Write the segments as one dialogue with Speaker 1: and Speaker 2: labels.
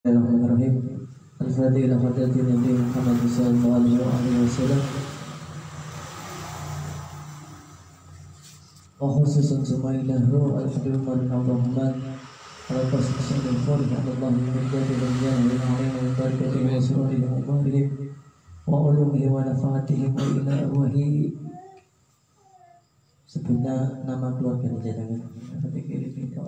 Speaker 1: Bismillahirrahmanirrahim. Al-Fatihah hadratin Nabi Muhammad sallallahu alaihi wasallam. Wa khususan sumailahu al-habiban al-rahman al-qas asyadul farih Allah min jadi dan jana wa alayhi wa barakatuhu wa sururihi wa umarihi wa ulumihi wa nafatihi wa ila wahi. Sebenarnya nama keluarga jenengan ketika itu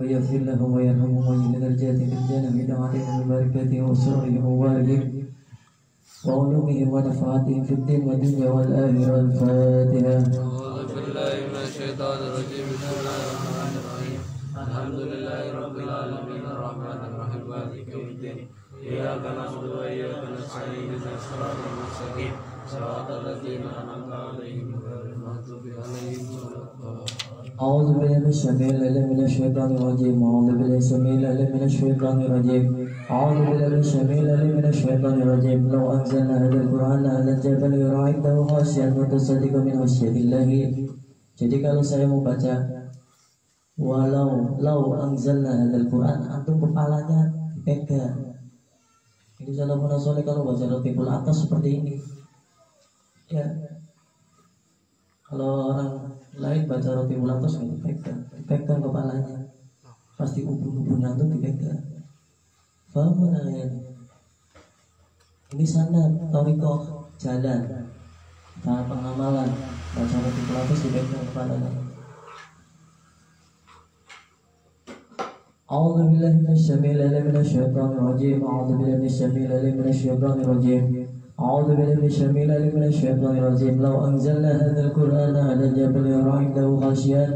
Speaker 1: ويغفر له ويرحمه ويجعل درجاته في الجنة بدعاته وبركاته وسره ووالده وعلومه ونفعاته في الدين والدنيا والآخرة. الفاتحة.
Speaker 2: أعوذ بالله من الشيطان الرجيم. بسم الله الرحمن الرحيم. الحمد لله رب العالمين الرحمن الرحيم مالك يوم الدين. إياك نعبد وإياك نستعين اهدنا الصراط المستقيم صراط الذين أنعمت عليهم غير المغضوب عليهم ولا الضالين.
Speaker 1: أعوذ بالله من الشيطان الرجيم. أعوذ بالله السميع العليم من الشيطان الرجيم. أعوذ بالله السميع العليم من الشيطان الرجيم. لو أنزلنا هذا القرآن على الجبل لرأيته خاشعا متصدعا من خشية الله. Jadi kalau saya mau baca walau anzalna hadzal Quran, antum kepalanya dipegang. Ini salafun saleh kalau baca Ratibul atas seperti ini. Ya. Kalau orang lain baca Ratibul atas dipegang kepalanya. Pasti ubun-ubun antum dipegang. Paham ya? Ini sanad, thariqah, jalan, tahap pengamalan. Baca Ratibul atas dipegang kepalanya. أعوذ بالله من السميع العليم من الشيطان الرجيم. أعوذ بالله من السميع العليم من الشيطان الرجيم. أعوذ بالله من السميع العليم من الشيطان الرجيم. لو أنزلنا هذا القرآن على جبل لرأيته خاشعا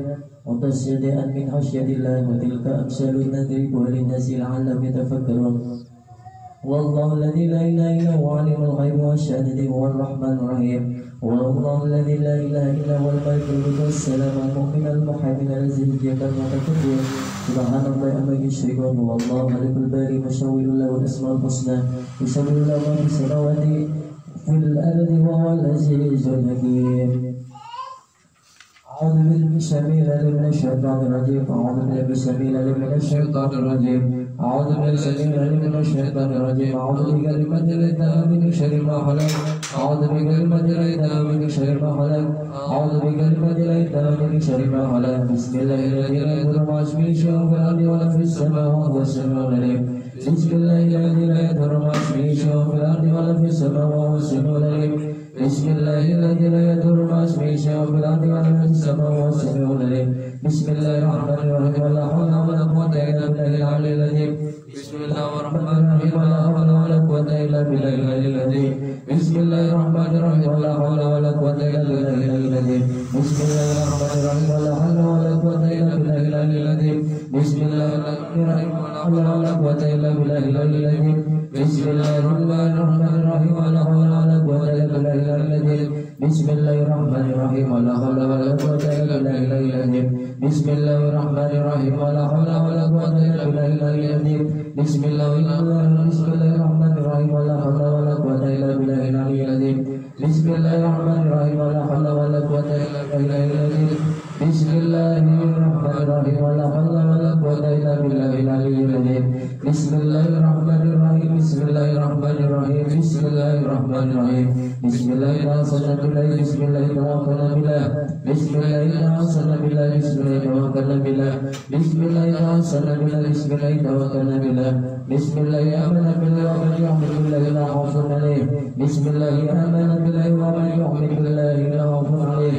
Speaker 1: متصدعا من خشية الله وتلك أمثال نضربها للناس لعلهم يتفكرون. والله الذي لا إله إلا هو عالم الغيب والشهادة هو الرحمن الرحيم. والله الذي لا إله إلا هو الملك القدوس السلام المؤمن المحامي الذي يجيك المتكبر سبحان الله عما يشركون. والله ملك الباري مشاور له الأسماء الحسنى يسبح له ما في السماوات في الأرض وهو العزيز الحكيم. أعوذ بالله السميع العليم من الشيطان الرجيم. أعوذ بالله السميع العليم من الشيطان الرجيم. أعوذ بالله السميع العليم من الشيطان الرجيم. أعوذ بكلمات الله من شر ما خلق. أعوذ بكلمات الله من شر ما خلق. أعوذ بكلمات الله من شر ما خلق. بسم الله الذي لا يضر مع اسمه شيء في الأرض ولا في السماء وهو السميع العليم. بسم الله الذي لا يضر مع اسمه شيء في الأرض ولا في السماء وهو السميع العليم. بسم الله الذي لا يضر مع اسمه شيء في الأرض ولا في السماء وهو السميع العليم. بسم الله الرحمن الرحيم. ولا حول ولا قوة إلا بالله العلي العظيم. بسم الله الرحمن الرحيم. ولا حول ولا قوة إلا بالله العلي العظيم. بسم الله الرحمن الرحيم. ولا حول ولا قوة إلا بالله العلي العظيم. بسم الله الرحمن الرحيم. ولا حول ولا قوة إلا بالله العلي العظيم. بسم الله الرحمن الرحيم. ولا حول ولا قوة إلا بالله العلي العظيم. بسم الله الرحمن الرحيم. ولا حول ولا قوة إلا بالله العلي العظيم. بسم الله الرحمن الرحيم. ولا حول ولا قوة إلا بالله العلي العظيم. بسم الله الرحمن الرحيم. ولا حول ولا قوة إلا بالله العلي العظيم. بسم الله الرحمن الرحيم. ولا حول ولا قوة إلا بالله العلي العظيم. بسم الله الرحمن الرحيم. ولا حول ولا قوة إلا بالله العظيم. بسم الله الرحمن الرحيم. ولا حول ولا قوة إلا بالله العلي العظيم. بسم الله الرحمن الرحيم. بسم الله الرحمن الرحيم. بسم الله الرحمن الرحيم. بسم الله توكلنا بالله. بسم الله توكلنا بالله. بسم الله توكلنا بالله. بسم الله توكلنا بالله. بسم الله توكلنا بالله. بسم الله توكلنا بالله. بسم الله آمنا بالله ومن يؤمن بالله لا خوف عليه. بسم الله آمنا بالله ومن يؤمن بالله لا خوف عليه.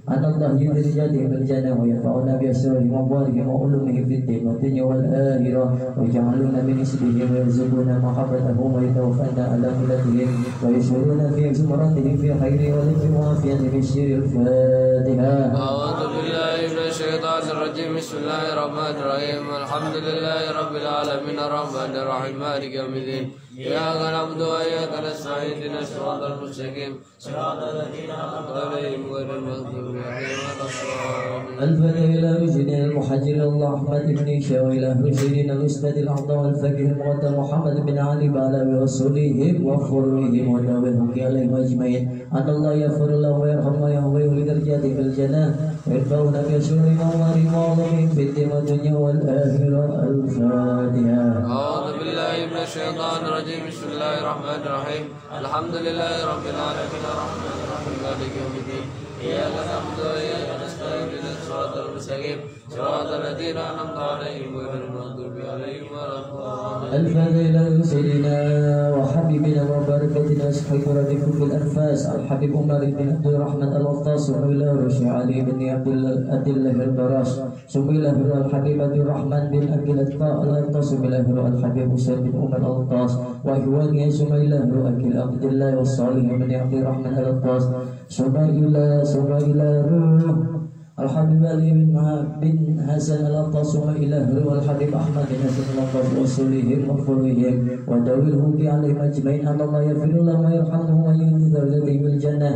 Speaker 1: أن الله يدرجاتهم بالجنة وينفعنا بأسرارهم وأموالهم وعلومهم في الدين والدنيا والآخرة ويجعلون من حزبهم ويرزقون محبتهم ويتوفون على ملتهم ويشهدون في زمرتهم في خير ولطف وعافية بشر الفاتحة.
Speaker 2: أعوذ بالله من الشيطان الرجيم. بسم الله الرحمن الرحيم. الحمد لله رب العالمين الرحمن الرحيم مالك يوم الدين. إياك نعبد وإياك نستعين اهدنا الصراط المستقيم صراط الذين أنعمت عليهم غير المغضوب عليهم ولا الضالين.
Speaker 1: الفاتحة إلى رشدنا المحجر الله أحمد بن شاو إلى رشدنا الأستاذ الأعظم الفقيه المقدم محمد بن علي بعلوي وصولهم وفروهم ونوهم عليهم أجمعين. أن الله يغفر له ويرحم ويهويه لدرجاته في الجنة ويرفعنا بأشرار وأموالهم وعظمهم في الدين والدنيا والآخرة. الفاتحة.
Speaker 2: أعوذ بالله من الشيطان الرجيم. بسم الله الرحمن الرحيم. الحمد لله رب العالمين الرحمن الرحيم مالك يوم الدين. إياك نعبد وإياك نستعين اهدنا الصراط المستقيم صراط الذين أنعمت عليهم غير المغضوب عليهم ولا الضالين.
Speaker 1: الفاتحة إلى سيدنا وحبيبنا وبركتنا صحيح رديف في الأنفاس الحبيب عمر بن عبد الرحمن الوطاس وإلى رشي علي بن عبد الله البراش ثم إلى الحبيب عبد الرحمن بن أكل الطاس إلى الحبيب حسين بن عمر الطاس وإخوانه ثم إلى أكل عبد الله والصالح بن عبد الرحمن الطاس ثم إلى الحبيب علي بن حسن الأطاس إلى الحبيب أحمد بن حسن الأطاس وصولهم وفروهم وداوله عليهم أجمعين. أن الله يغفر لهم ويرحمهم ويهدي درجتهم الجنة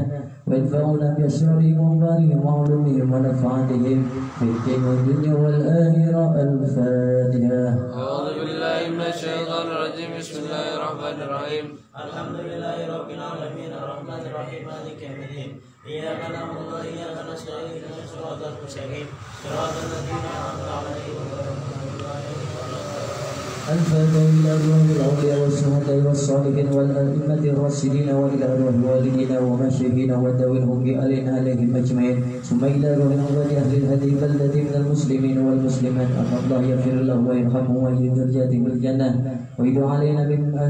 Speaker 1: ويدفعنا بأسرارهم وأموالهم وعلومهم ونفعتهم في الدين والدنيا والآخرة. الفاتحة.
Speaker 2: أعوذ بالله من الشيطان الرجيم. بسم الله الرحمن الرحيم. الحمد لله رب العالمين الرحمن الرحيم مالك يوم الدين. إياك نعبد وإياك نستعين اهدنا الصراط المستقيم صراط الذين أنعمت عليهم غير المغضوب عليهم ولا الضالين.
Speaker 1: الفاتحة إلى أرواح الأولياء والشهداء والصالحين والأئمة الراشدين وإلى أرواح والدينا ومشايخنا وداويهم علينا عليهم أجمعين. ثم إلى أرواح أموات أهل الهدي بلدة من المسلمين والمسلمات. أن الله يغفر له ويرحمه ويهدي درجاته بالجنة ويدعو علينا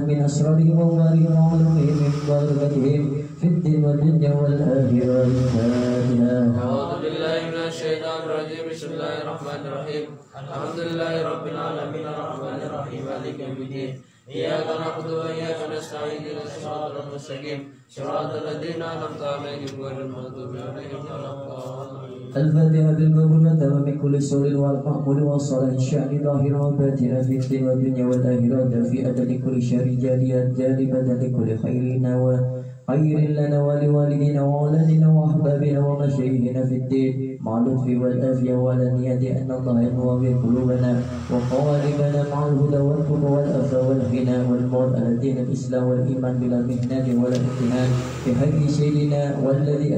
Speaker 1: من أسرارهم وأموالهم وعلومهم من بركتهم في الدين والدنيا والآخرة. الفاتحة.
Speaker 2: أعوذ بالله من الشيطان الرجيم. بسم الله الرحمن الرحيم. الحمد لله رب العالمين الرحمن الرحيم مالك يوم الدين. إياك نعبد وإياك نستعين اهدنا الصراط المستقيم صراط الذين أنعمت عليهم غير المغضوب عليهم ولا الضالين.
Speaker 1: الفاتحة بالقبول والتمام من كل سوء والمأمول والصلاة الشأن ظاهرا وباطنا في الدين والدنيا والآخرة دافئة لكل شر جالبة لكل خيرنا وخير لنا ولوالدينا وأولادنا وأحبابنا ومشايخنا في الدين مع اللطف والآفية والنية أن الله ينور قلوبنا وقوالبنا مع الهدى والتقى والأفى والغنى والموت على دين الإسلام والإيمان بلا مهنة ولا امتهان بحق سيدنا والذي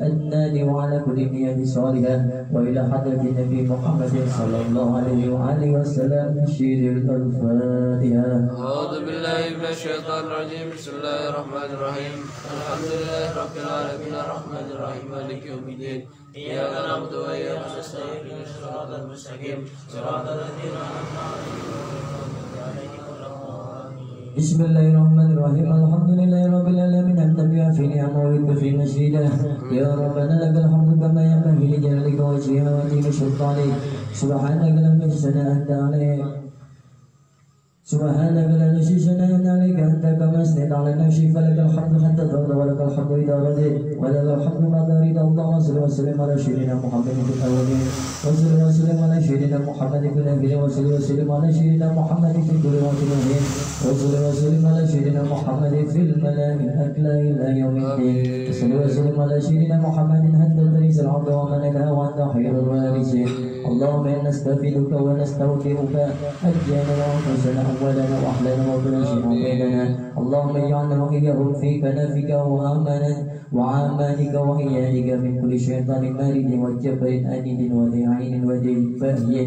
Speaker 1: أدناني وعلى كل نية صالحة وإلى حضرة النبي محمد صلى الله عليه وآله وسلم. شير الفاتحة.
Speaker 2: أعوذ بالله من الشيطان الرجيم. بسم الله الرحمن الرحيم. الحمد لله رب العالمين الرحمن الرحيم مالك يوم الدين. إياك نعبد وإياك نستعين اهدنا الصراط المستقيم صراط الذين أنعمت عليهم غير المغضوب عليهم ولا الضالين.
Speaker 1: بسم الله الرحمن الرحيم. الحمد لله رب العالمين حمدا يوافي نعمه ويكفي مزيدا. يا ربنا لك الحمد كما ينبغي لجلالك وجهك وعظيم سلطانك. سبحانك لم يحسن أنت عليك سبحانك لا نحصي ثناء عليك أنت كما أثنيت على نفسك فلك الحمد حتى ترضى ولك الحمد إذا رضيت ولك الحمد بعد رضا. اللهم صل وسلم على سيدنا محمد في الأولين وصل وسلم على سيدنا محمد في الآخرين وصل وسلم على سيدنا محمد في كل وقت وحين وصل وسلم على سيدنا محمد في الملأ الأعلى إلى يوم الدين. وصل وسلم على سيدنا محمد حتى ترث الأرض ومن لها وأنت خير الوارثين. اللهم إنا نستغفرك ونستودعك أجيالنا وأنفسنا أولنا وأحلنا وكنوزنا وبيننا. اللهم اجعلنا وإياهم في كنفك وعامانك وإياك من كل شيطان مارد وجبر أنيد وذي عين وذي بهي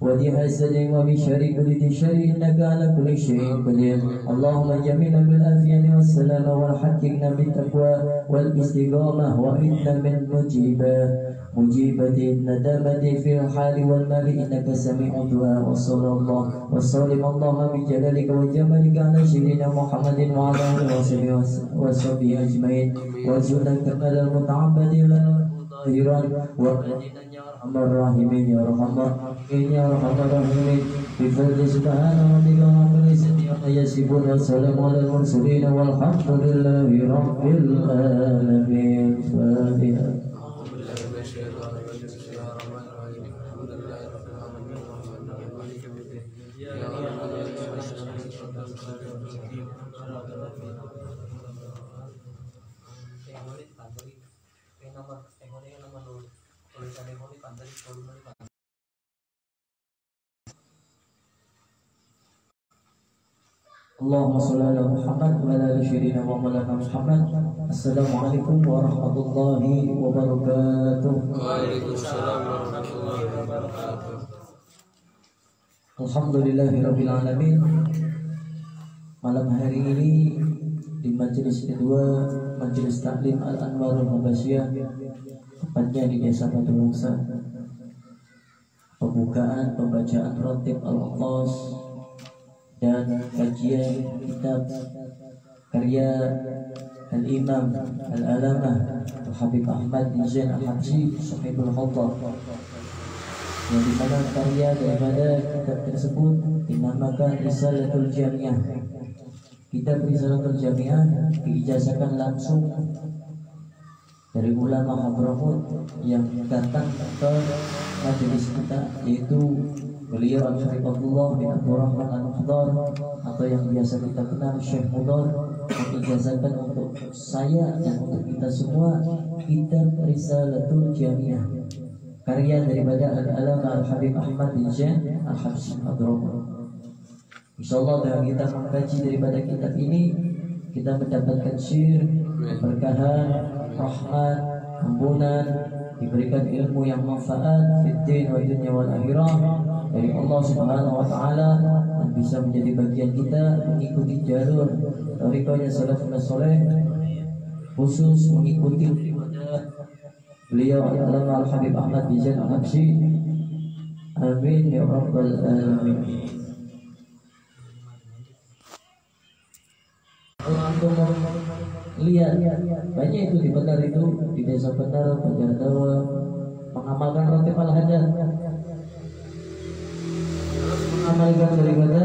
Speaker 1: وذي حسد ومن شر كل ذي شر إنك على كل شيء قدير. اللهم جميلا بالعافية والسلامة وحققنا بالتقوى والاستقامة وإنا من مجيبة الندامة في الحال والمال إنك سميع الدعاء. وصلى الله وسلم اللهم بجلالك وجمالك على سيدنا محمد وعلى آله وصحبه أجمعين وارزقنا كمال المتعبد ظاهرا وباطنا يا ارحم الراحمين يا ارحم الراحمين يا ارحم الراحمين بفضل سبحان ربك رب العزة عما يصفون والسلام على المرسلين والحمد لله رب العالمين. فاتحة. Allahumma sholli ala Muhammad wa ala ali sayyidina wa maulana Muhammad. Assalamualaikum warahmatullahi wabarakatuh.
Speaker 2: Waalaikumsalam warahmatullahi wabarakatuh.
Speaker 1: Alhamdulillahirabbil alamin. Malam hari ini di majelis kedua Majelis Taklim Al-Anwarul Habasyah, tepatnya di Desa Batu Mungsa, pembukaan pembacaan Ratib Al-Atas dan kajian kitab karya Al-Imam Al-Alamah Al-Habib Ahmad bin Zain Al-Habsyi Sahibul Khattab, yang dimana karya daripada kitab tersebut dinamakan Risalatul Jamiah. Kitab Risalatul Jamiah diijazahkan langsung dari ulama Hadramut yang datang ke majelis kita, yaitu beliau Al-Syarifullah bin Abdul Rahman Al-Mukhdar, atau yang biasa kita kenal Syekh Mudar, mengijazahkan untuk saya dan untuk kita semua kitab Risalatul Jamiah, karya daripada Al-Alama Al-Habib Ahmad bin Zain Al-Habsyi Hadramut. InsyaAllah dengan kita mengkaji daripada kitab ini, kita mendapatkan syir, keberkahan, rahmat, ampunan, diberikan ilmu yang manfaat fiddin wa dunya wal akhirah dari Allah Subhanahu wa taala, dan bisa menjadi bagian kita mengikuti jalur thariqahnya salafus saleh, khusus mengikuti beliau Al-Alama Al-Habib Ahmad bin Zain Al-Habsyi. Amin ya rabbal alamin. Kalau antum lihat banyak itu di Benar, itu di Desa Benar, Banjar Dawa, mengamalkan Ratib Al-Hadad, mengamalkan daripada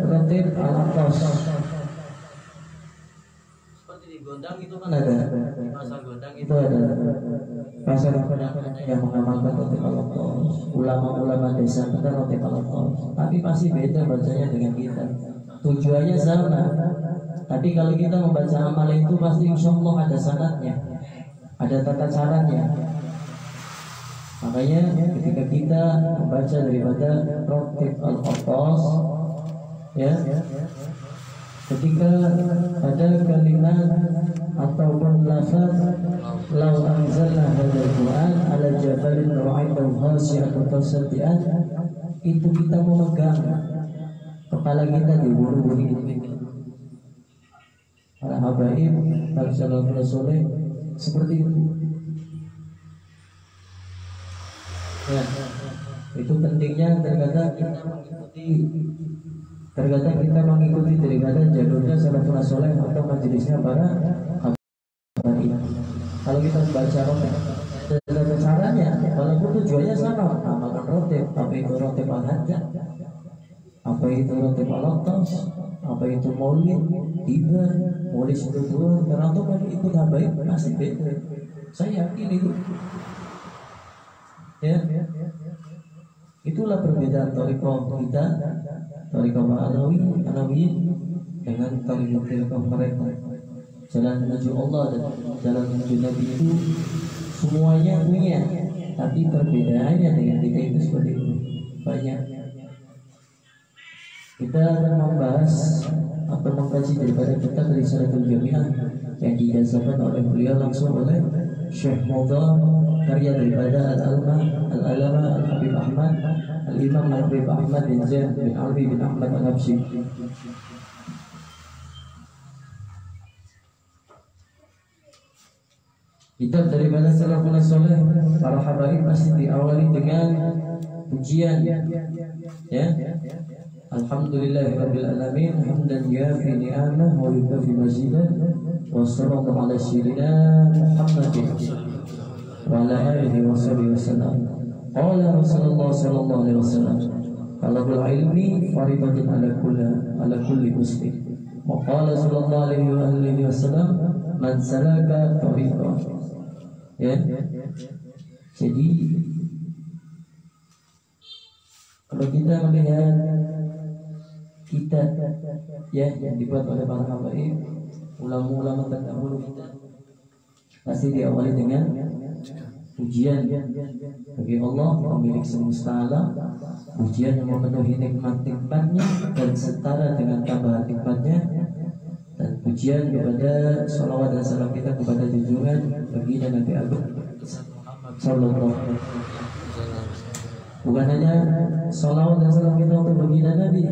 Speaker 1: Ratib Al-Atas. Seperti di Gondang itu kan ada, di Pasar Gondang itu ada pasar yang mengamalkan Ratib Al-Atas, ulama-ulama desa Benar Ratib Al-Atas. Tapi pasti beda bacanya dengan kita, tujuannya sama. Tapi kalau kita membaca amal itu pasti insya Allah ada sanadnya, ada tata caranya. Makanya ketika kita membaca daripada Ratib Al-Atas, ya, ketika ada kalimat ataupun lafaz "Lau anzalna hadzal Qur'an 'ala jabalin ra'aitahu khashi'an mutasaddian", itu kita memegang kepala kita diburu-buru itu. Para habaib, para salafus saleh seperti itu. Ya, itu pentingnya terkadang kita mengikuti daripada jalurnya salafus saleh atau majelisnya para habaib. Kalau kita membaca Ratib, ada caranya, walaupun tujuannya sama, amalkan Ratib, apa itu Ratib Al-Hadad, apa itu Ratib Al-Atas, apa itu Maulid, tiba Maulid Syukur, karena itu kan ikut habaib pasti beda. Saya yakin itu. Ya, itulah perbedaan thariqah kita, thariqah Alawi dengan thariqah mereka. Jalan menuju Allah dan jalan menuju Nabi itu semuanya punya, tapi perbedaannya dengan kita itu seperti itu banyak. Kita akan membahas atau mengkaji daripada kitab Risalatul Jamiah yang diijazahkan oleh beliau langsung oleh Syekh Mudar, karya daripada Al-Alama Al-Habib Ahmad Al-Imam Al-Habib Ahmad bin Zain bin Alwi bin Ahmad Al-Habsyi. Kitab daripada salafus saleh para habaib pasti diawali dengan pujian, ya. Alhamdulillahirabbil alamin, hamdan yafi ni'amah wa yukafi mazidah, wa sallallahu ala sayyidina Muhammadin wa ala alihi wasallam. Qala Rasulullah sallallahu alaihi wasallam, talabul ilmi faridatun ala kulli muslim. Wa qala sallallahu alaihi wasallam, man salaka tariqan. Ya. Jadi kalau kita melihat kitab ya yang dibuat oleh para habaib, ulama-ulama terdahulu kita pasti diawali dengan pujian bagi Allah pemilik semesta alam, pujian yang memenuhi nikmat-nikmatnya dan setara dengan tambahan nikmatnya, dan pujian kepada salawat dan salam kita kepada junjungan baginda Nabi Agung sallallahu alaihi wasallam. Bukan hanya salawat dan salam kita untuk baginda Nabi,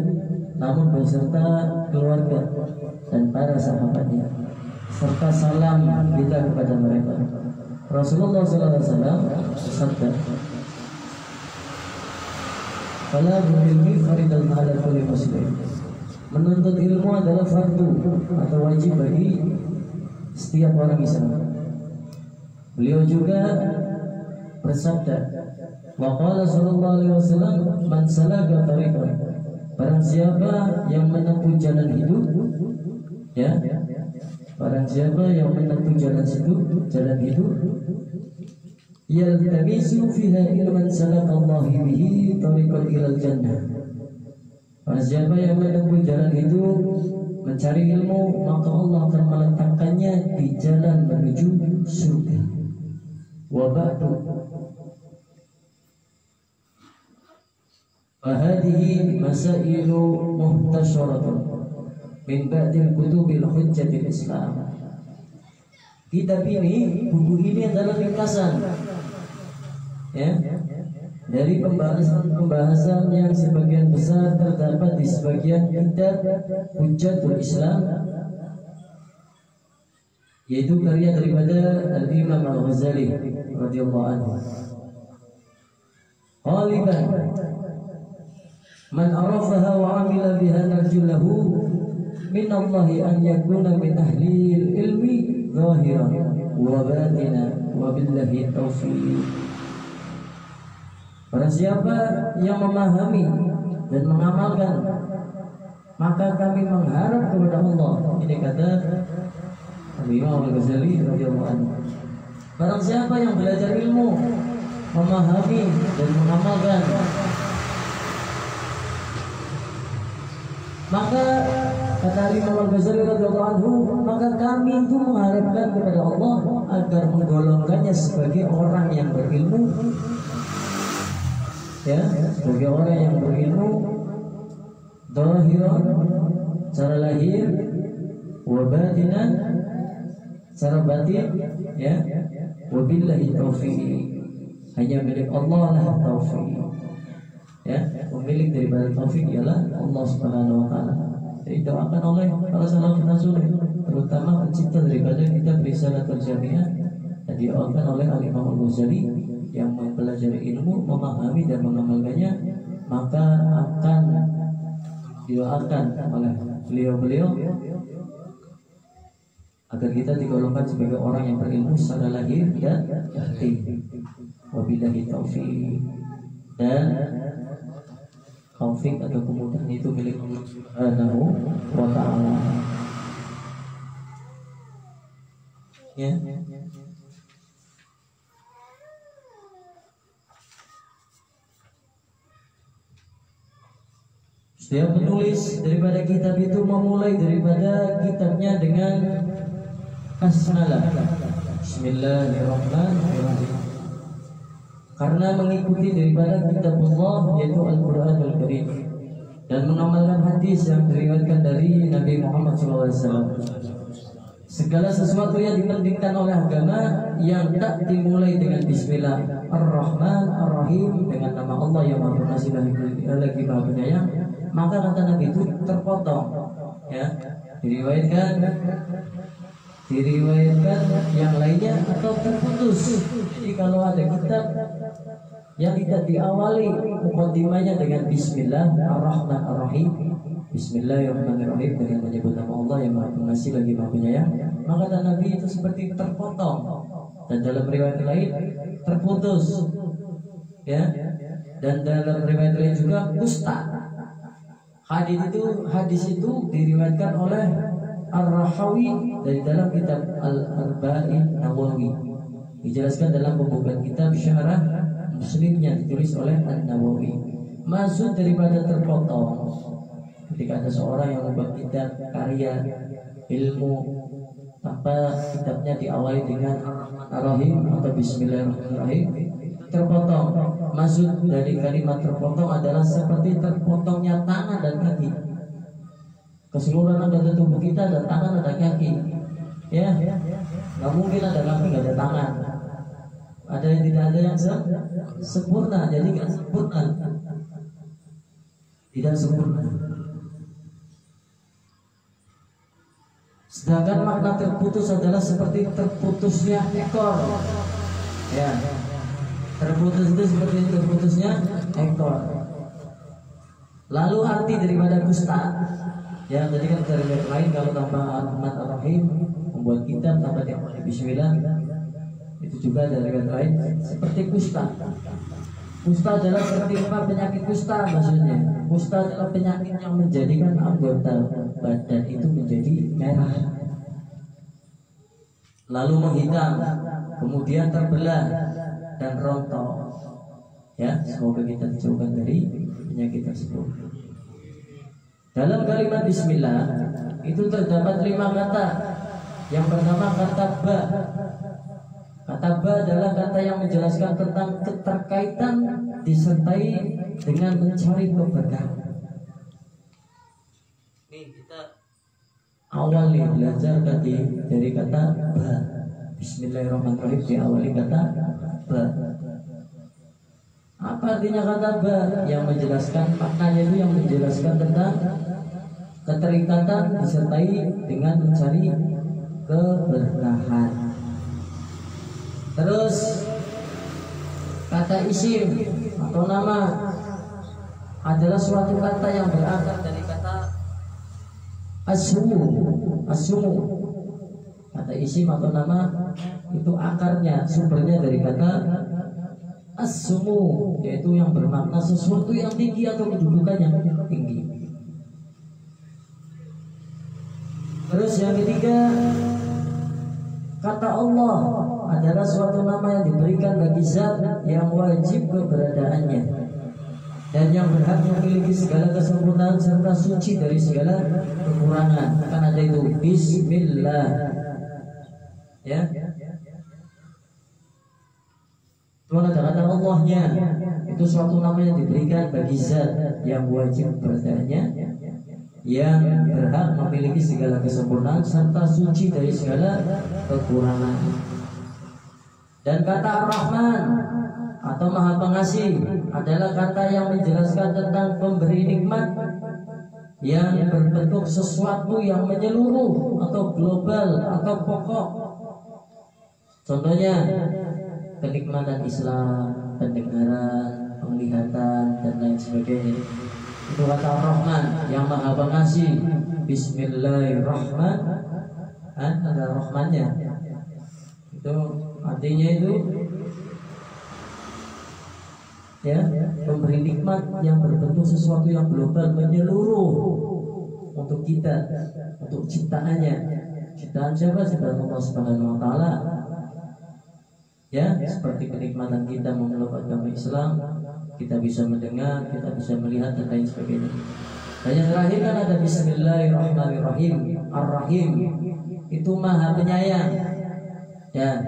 Speaker 1: namun beserta keluarga dan para sahabatnya, serta salam kita kepada mereka. Rasulullah SAW bersabda, "Talabul ilmi faridatun 'ala kulli muslim." Menuntut ilmu adalah fardu atau wajib bagi setiap orang Islam. Beliau juga bersabda, "Wa qala sallallahu alaihi wasallam, man salaka tariqan." Barang siapa yang menempuh jalan hidup, ya, barang siapa yang menempuh jalan hidup, yaltamisu fiha ilman salakallahu bihi tariqan ilal jannah. Barang siapa yang menempuh jalan hidup mencari ilmu, maka Allah akan meletakkannya di jalan menuju surga. Wa ba'du, fahadihi masailu muhtasyaratun min ba'dil kutubil hujjatil Islam. Kitab ini, buku ini adalah ringkasan ya dari pembahasan yang sebagian besar terdapat di sebagian kitab Hujjatul Islam, yaitu karya daripada Al-Imam Al-Ghazali radhiyallahu anhu. Qaliban man arafaha wa amila biha narjulahu min Allah an yakuna min ahli ilmi zahiran wa batina wa billahi taufiq. Barang siapa yang memahami dan mengamalkan, maka kami mengharap kepada Allah. Ini kata Imam Al-Ghazali radhiyallahu anhu. Barang siapa yang belajar ilmu, memahami dan mengamalkan, maka kata Imam Al-Ghazali radhiyallahu anhu, maka kami itu mengharapkan kepada Allah agar menggolongkannya sebagai orang yang berilmu, ya, sebagai orang yang berilmu zahiran secara lahir, wa batinan secara batin, ya, wa billahi taufiq, hanya milik Allah lah taufik, ya, pemilik daripada taufik ialah Allah Subhanahu wa taala. Didoakan oleh para salafus rasul, terutama pencipta daripada kitab Risalatul Jami'ah, dan didoakan oleh Al-Imam Al-Ghazali yang mempelajari ilmu, memahami dan mengamalkannya, maka akan didoakan oleh beliau-beliau agar kita digolongkan sebagai orang yang berilmu secara lahir dan batin. Wabillahi taufiq. Dan taufik atau kemudahan itu milik Allah Subhanahu wa ta'ala. Ya. Setiap penulis daripada kitab itu memulai daripada kitabnya dengan basmalah, Bismillahirrahmanirrahim, karena mengikuti daripada kitab Allah yaitu Al-Quranul Karim, dan mengamalkan hadis yang diriwayatkan dari Nabi Muhammad SAW. Segala sesuatu yang dipentingkan oleh agama yang tak dimulai dengan Bismillah Ar-Rahman Ar-Rahim, dengan nama Allah yang Maha Pengasih lagi Maha Penyayang, maka kata Nabi itu terpotong, ya, diriwayatkan yang lainnya atau terputus. Jadi kalau ada kitab yang tidak diawali mukadimahnya dengan Bismillah Ar-Rahman Ar-Rahim, Bismillahirrahmanirrahim, dengan menyebut nama Allah yang Maha Pengasih lagi Maha Penyayang, maka kata Nabi itu seperti terpotong. Dan dalam riwayat lain, terputus. Ya. Dan dalam riwayat lain juga kusta. Hadis itu diriwayatkan oleh Ar-Rahawi dari dalam kitab Al-Arba'in Nawawi. Dijelaskan dalam pembukaan kitab Syarah Muslim yang ditulis oleh An-Nawawi. Maksud daripada terpotong, ketika ada seorang yang membuat kitab karya ilmu tanpa kitabnya diawali dengan Ar-Rahim atau Bismillahirrahmanirrahim, terpotong. Maksud dari kalimat terpotong adalah seperti terpotongnya tangan dan kaki. Keseluruhan anggota tubuh kita ada tangan, ada kaki. Ya, nggak mungkin ada kaki nggak ada tangan. Ada yang tidak ada yang sempurna, jadi nggak sempurna, tidak sempurna. Sedangkan makna terputus adalah seperti terputusnya ekor. Ya. Terputus itu seperti terputusnya ekor. Lalu arti daripada kusta, ya tadi kan dari lain kalau tanpa Ahmad Ar-Rahim membuat kitab tanpa diawali Bismillah, itu juga dari lain seperti kusta. Kusta adalah seperti apa? Penyakit kusta maksudnya. Kusta adalah penyakit yang menjadikan anggota badan itu menjadi merah, lalu menghitam, kemudian terbelah dan rontok. Ya, semoga kita dijauhkan dari penyakit tersebut. Dalam kalimat Bismillah itu terdapat 5 kata. Yang pertama kata ba. Kata ba adalah kata yang menjelaskan tentang keterkaitan disertai dengan mencari keberkahan. Nih kita awali belajar tadi dari kata ba. Bismillahirrahmanirrahim diawali kata ba. Apa artinya kata ba? Yang menjelaskan maknanya itu yang menjelaskan tentang keterikatan disertai dengan mencari keberkahan. Terus kata isim atau nama adalah suatu kata yang berakar dari kata asmu. Kata isim atau nama itu akarnya, sumbernya dari kata asmu, yaitu yang bermakna sesuatu yang tinggi atau kedudukan yang tinggi. Terus yang ketiga, kata Allah adalah suatu nama yang diberikan bagi zat yang wajib keberadaannya dan yang berhak memiliki segala kesempurnaan serta suci dari segala kekurangan. Akan ada itu Bismillah. Ya. Tuhan ada kata Allahnya, itu suatu nama yang diberikan bagi zat yang wajib keberadaannya, yang berhak memiliki segala kesempurnaan serta suci dari segala kekurangan. Dan kata Ar-Rahman atau Maha Pengasih adalah kata yang menjelaskan tentang pemberi nikmat yang berbentuk sesuatu yang menyeluruh atau global atau pokok. Contohnya kenikmatan Islam, pendengaran, penglihatan dan lain sebagainya. Itu kata Ar-Rahman yang Maha Pengasih. Bismillahirrahmanirrahim. Ada Rahmannya. Itu artinya itu ya, pemberi nikmat yang berbentuk sesuatu yang global, menyeluruh untuk kita, untuk ciptaannya. Ciptaan siapa? Ciptaan Allah Subhanahu wa taala. Ya, seperti kenikmatan kita memeluk agama Islam, kita bisa mendengar, kita bisa melihat dan lain sebagainya. Dan yang terakhir kan ada Bismillahirrahmanirrahim. Ar-Rahim itu Maha Penyayang. Ya,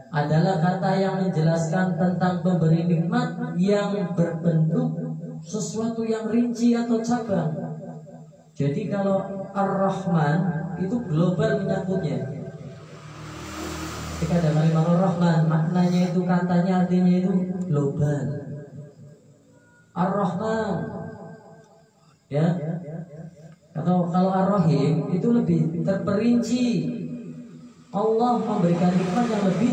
Speaker 1: adalah kata yang menjelaskan tentang pemberi nikmat yang berbentuk sesuatu yang rinci atau cabang. Jadi kalau Ar-Rahman itu global menyangkutnya. Ketika ada kalimat Ar-Rahman, maknanya itu, katanya, artinya itu global. Ar-Rahman, ya. Atau kalau Ar-Rahim itu lebih terperinci. Allah memberikan nikmat yang lebih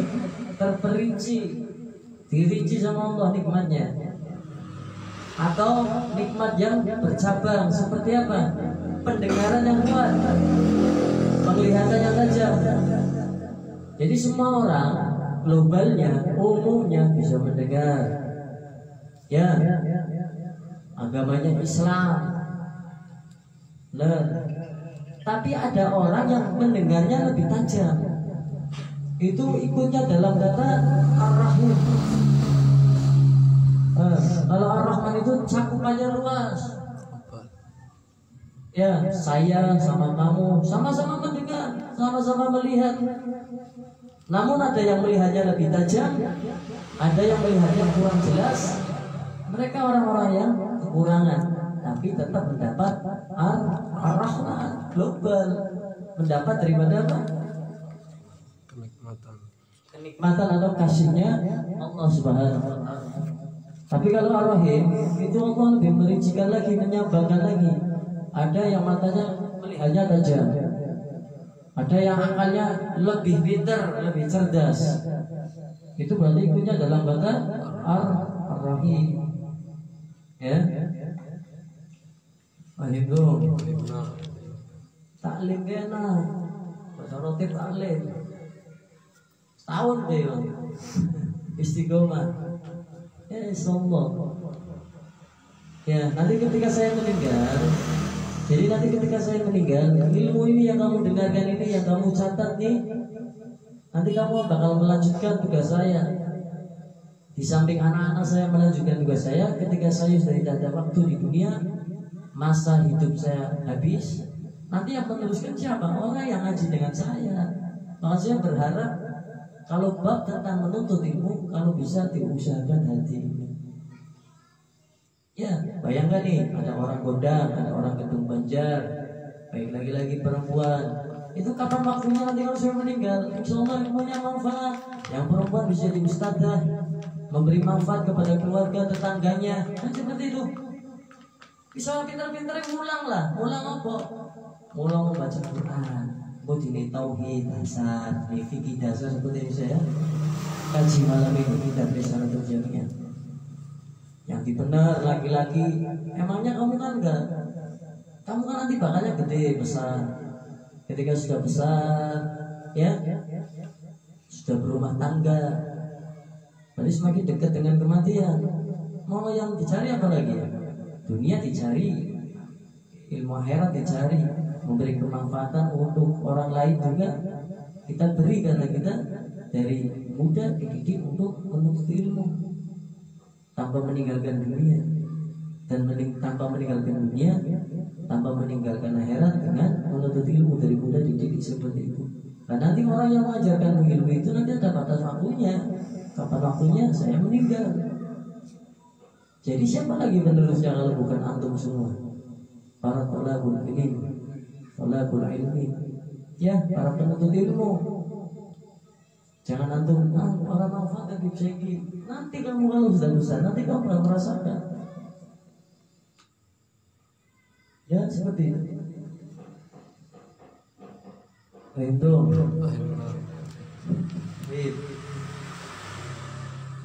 Speaker 1: terperinci, dirinci sama Allah nikmatnya. Atau nikmat yang bercabang, seperti apa? Pendengaran yang kuat, penglihatan yang tajam. Jadi semua orang
Speaker 3: globalnya, umumnya bisa mendengar. Ya, agamanya Islam. Nah, tapi ada orang yang mendengarnya lebih tajam. Itu ikutnya dalam kata Ar-Rahim. Kalau Ar-Rahman itu cakupannya luas. Ya, saya sama kamu sama-sama mendengar, sama-sama melihat. Namun ada yang melihatnya lebih tajam, ada yang melihatnya kurang jelas. Mereka orang-orang yang kekurangan, tapi tetap mendapat Ar-Rahman global. Mendapat daripada apa? Kenikmatan atau kasihnya Allah Subhanahu wa Ta'ala. Tapi kalau Ar-Rahim itu Allah lebih merincikan lagi, menyambangkan lagi. Ada yang matanya melihatnya tajam, ada yang akalnya lebih pintar, lebih cerdas. Itu berarti ikutnya dalam kata Ar-Rahim. Ya, itu taklim kena, bahasa roti taklim. Tahun deh, istiqomah. Sombong. Ya, nanti ketika saya meninggal, jadi nanti ketika saya meninggal, ilmu ini yang kamu dengarkan ini, yang kamu catat nih, nanti kamu bakal melanjutkan tugas saya. Di samping anak-anak saya melanjutkan tugas saya, ketika saya sudah tidak ada waktu di dunia, masa hidup saya habis, nanti yang meneruskan siapa? Orang yang ngaji dengan saya. Maka saya berharap kalau bab tentang menuntut ilmu, kalau bisa diusahakan hati ini. Ya, bayangkan nih, ada orang Gondang, ada orang Kedung Banjar, baik lagi-lagi perempuan. Itu kapan waktunya nanti kalau saya meninggal? Insya Allah ilmunya manfaat. Yang perempuan bisa jadi ustadzah, memberi manfaat kepada keluarga, tetangganya, kan seperti itu. Bisa pintar-pintar ngulang lah, ngulang apa? Ngulang membaca Quran. Buat ini tauhid, dasar, fikih dasar seperti ini saya kaji malam ini kita bisa terjadinya. Yang dibenar laki-laki, emangnya kamu kan enggak? Kamu kan nanti bakalnya gede besar. Ketika sudah besar, ya, sudah berumah tangga, berarti semakin dekat dengan kematian. Mau yang dicari apa lagi? Dunia dicari, ilmu akhirat dicari. Memberi kemanfaatan untuk orang lain juga kita beri, karena kita dari muda dididik untuk menuntut ilmu tanpa meninggalkan dunia, dan tanpa meninggalkan dunia, tanpa meninggalkan akhirat dengan menuntut ilmu dari muda dididik seperti itu. Nah, nanti orang yang mengajarkan ilmu itu nanti ada batas waktunya. Kapan waktunya saya meninggal? Jadi siapa lagi penerusnya kalau bukan antum semua? Para thalabul ilmi. Thalabul ilmi, ya, para penuntut ilmu. Jangan antum orang manfaat dari segi. Nanti kamu kalau sudah besar, nanti kamu akan merasakan. Ya, seperti itu. Itu.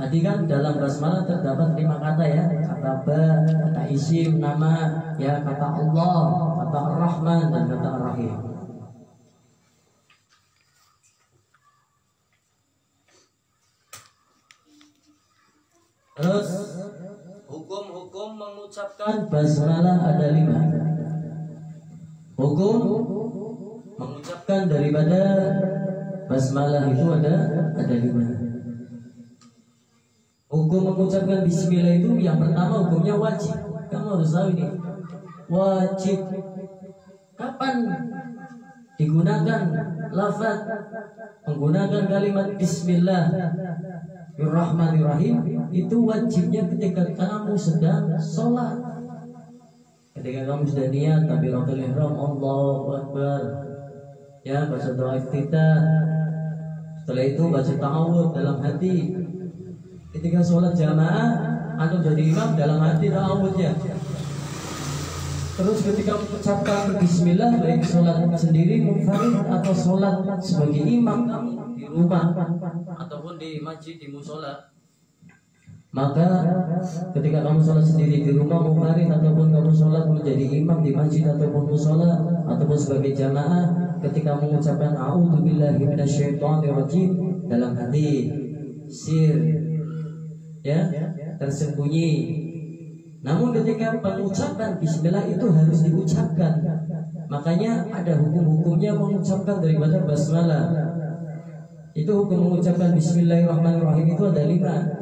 Speaker 3: Tadi kan dalam basmalah terdapat 5 kata ya, kata ba, kata isim, nama, ya, kata Allah, kata Ar-Rahman, dan kata Ar-Rahim. Terus hukum-hukum mengucapkan basmalah ada 5. Hukum mengucapkan daripada basmalah itu ada 5. Hukum mengucapkan bismillah itu yang pertama hukumnya wajib. Kamu harus tahu ini. Wajib. Kapan digunakan lafaz menggunakan kalimat Bismillahirrahmanirrahim? Itu wajibnya ketika kamu sedang sholat. Ketika kamu sudah niat takbiratul ihram, Allahu Akbar, ya, baca doa iftitah. Setelah itu baca ta'awudz dalam hati. Ketika sholat jamaah, antum jadi imam dalam hati ta'awudznya. Terus ketika mengucapkan bismillah, baik sholat sendiri munfarid atau sholat sebagai imam di rumah ataupun di masjid, di musola, maka ketika kamu sholat sendiri di rumah munfarid ataupun kamu sholat menjadi imam di masjid ataupun musola ataupun sebagai jamaah, ketika mengucapkan a'udzubillahi minasyaitonirrajim dalam hati, sir, ya, tersembunyi. Namun ketika pengucapan bismillah itu harus diucapkan. Makanya ada hukum-hukumnya mengucapkan daripada basmalah. Itu hukum mengucapkan bismillahirrahmanirrahim itu ada 5.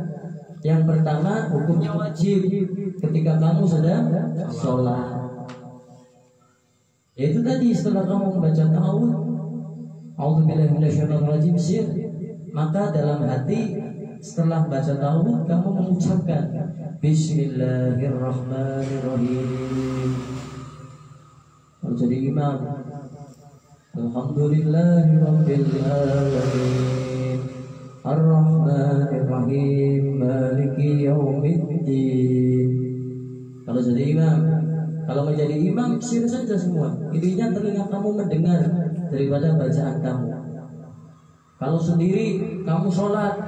Speaker 3: Yang pertama, hukumnya wajib ketika kamu sedang sholat. Yaitu tadi setelah kamu membaca ta'awudz, a'udzubillahi minasyaitonirrajim, maka dalam hati setelah baca ta'awudz kamu mengucapkan bismillahirrahmanirrahim. Kalau jadi imam, alhamdulillahirabbil alamin, arrahmanirrahim, maliki yaumiddin. Kalau jadi imam, kalau menjadi imam, sir saja semua. Intinya telinga kamu mendengar daripada bacaan kamu. Kalau sendiri kamu sholat,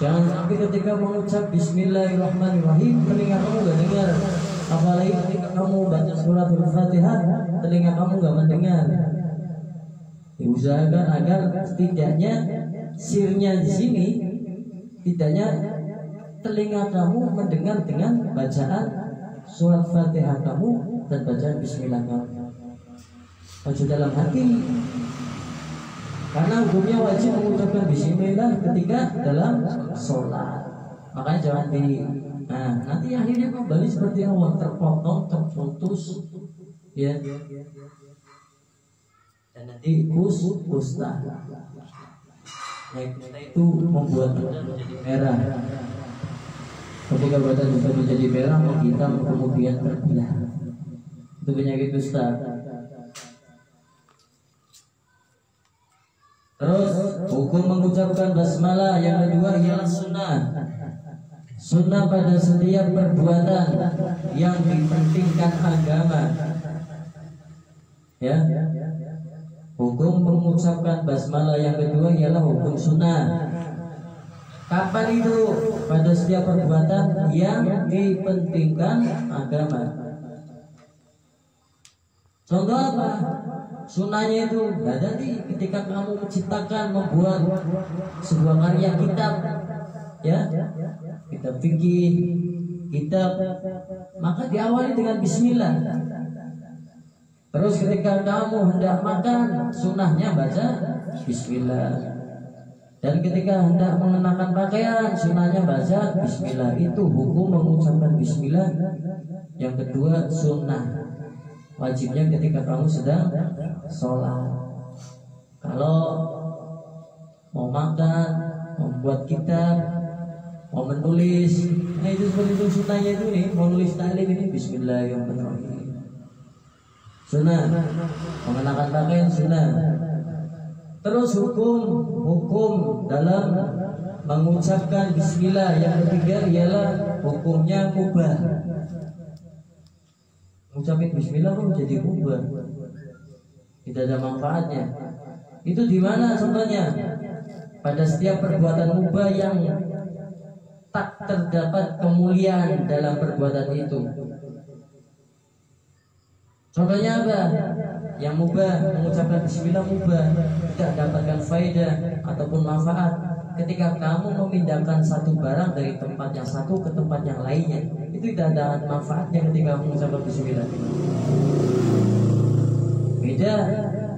Speaker 3: jangan sampai ketika mengucap bismillahirrahmanirrahim telinga kamu gak dengar. Apalagi ketika kamu baca surat Al-Fatihah, telinga kamu gak mendengar. Diusahakan agar setidaknya sirnya di sini, tidaknya telinga kamu mendengar dengan bacaan surat Fatihah kamu dan bacaan bismillah kamu. Baca dalam hati. Karena hukumnya wajib mengucapkan bismillah ketika dalam sholat. Makanya jangan nanti akhirnya kembali seperti awal, terpotong, terputus, ya. Dan nanti kusta. Kusta itu membuat menjadi merah. Ketika badan sudah menjadi merah, hitam, kemudian terbelah. Itu penyakit kusta. Terus hukum mengucapkan basmalah yang kedua ialah sunnah. Sunnah pada setiap perbuatan yang dipentingkan agama. Ya. Hukum mengucapkan basmalah yang kedua ialah hukum sunnah. Kapan itu? Pada setiap perbuatan yang dipentingkan agama. Contoh apa? Sunnahnya itu tadi ketika kamu menciptakan, membuat sebuah karya kitab, ya, kitab fikih, kitab, maka diawali dengan bismillah. Terus ketika kamu hendak makan, sunnahnya baca bismillah. Dan ketika hendak mengenakan pakaian, sunnahnya baca bismillah. Itu hukum mengucapkan bismillah. Yang kedua sunnah. Wajibnya ketika kamu sedang sholat. Kalau mau makan, membuat kitab, mau menulis, nah itu seperti itu sunnahnya itu nih. Mau nulis ta'lim ini bismillahirrahmanirrahim. Sunnah. Mengenakan pakaian sunnah. Terus hukum dalam mengucapkan bismillah yang ketiga ialah hukumnya mubah. Mengucapkan bismillah kok jadi mubah, tidak ada manfaatnya. Itu di mana contohnya? Pada setiap perbuatan mubah yang tak terdapat kemuliaan dalam perbuatan itu. Contohnya apa? Yang mubah, mengucapkan bismillah mubah, tidak dapatkan faedah ataupun manfaat. Ketika kamu memindahkan satu barang dari tempat yang satu ke tempat yang lainnya, itu tidak ada manfaatnya ketika mengucapkan bismillah. Beda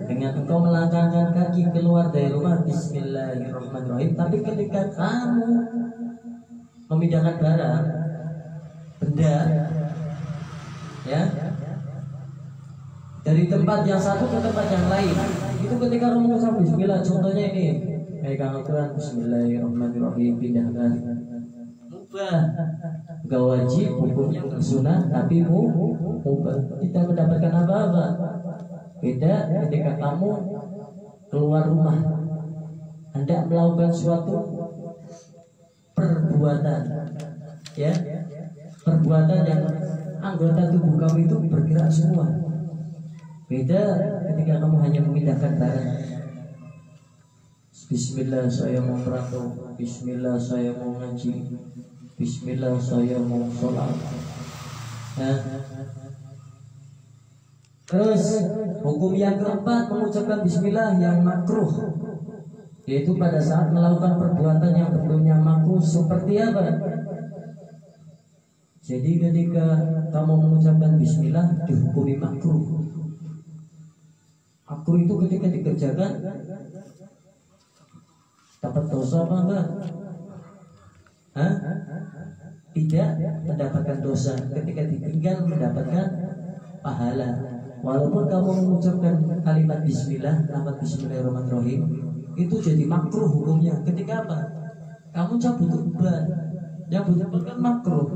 Speaker 3: dengan engkau melangkahkan kaki keluar dari rumah bismillahirrahmanirrahim, tapi ketika kamu memindahkan barang, benda, ya, dari tempat yang satu ke tempat yang lain, itu ketika kamu mengucap bismillah. Contohnya ini, kayak Al-Quran, bismillahirrahmanirrahim, pindahkan. Mubah, gak wajib, hukumnya sunnah, tapi mubah, tidak mendapatkan apa-apa. Beda ketika kamu keluar rumah, hendak melakukan suatu perbuatan, ya, perbuatan yang anggota tubuh kamu itu bergerak semua. Beda ketika kamu hanya memindahkan barang. Bismillah saya mau merantau, bismillah saya mau ngaji, bismillah saya mau sholat. Nah, terus hukum yang keempat mengucapkan bismillah yang makruh. yaitu pada saat melakukan perbuatan yang bentuknya makruh. Seperti apa? Jadi ketika kamu mengucapkan bismillah dihukumi makruh. Makruh itu ketika dikerjakan dapat dosa apa enggak? Hah? Tidak mendapatkan dosa. Ketika ditinggal mendapatkan pahala. Walaupun kamu mengucapkan kalimat bismillah, kalimat bismillahirrahmanirrahim, itu jadi makruh hukumnya. Ketika apa? Kamu cabut uban. Yang betul kan makruh.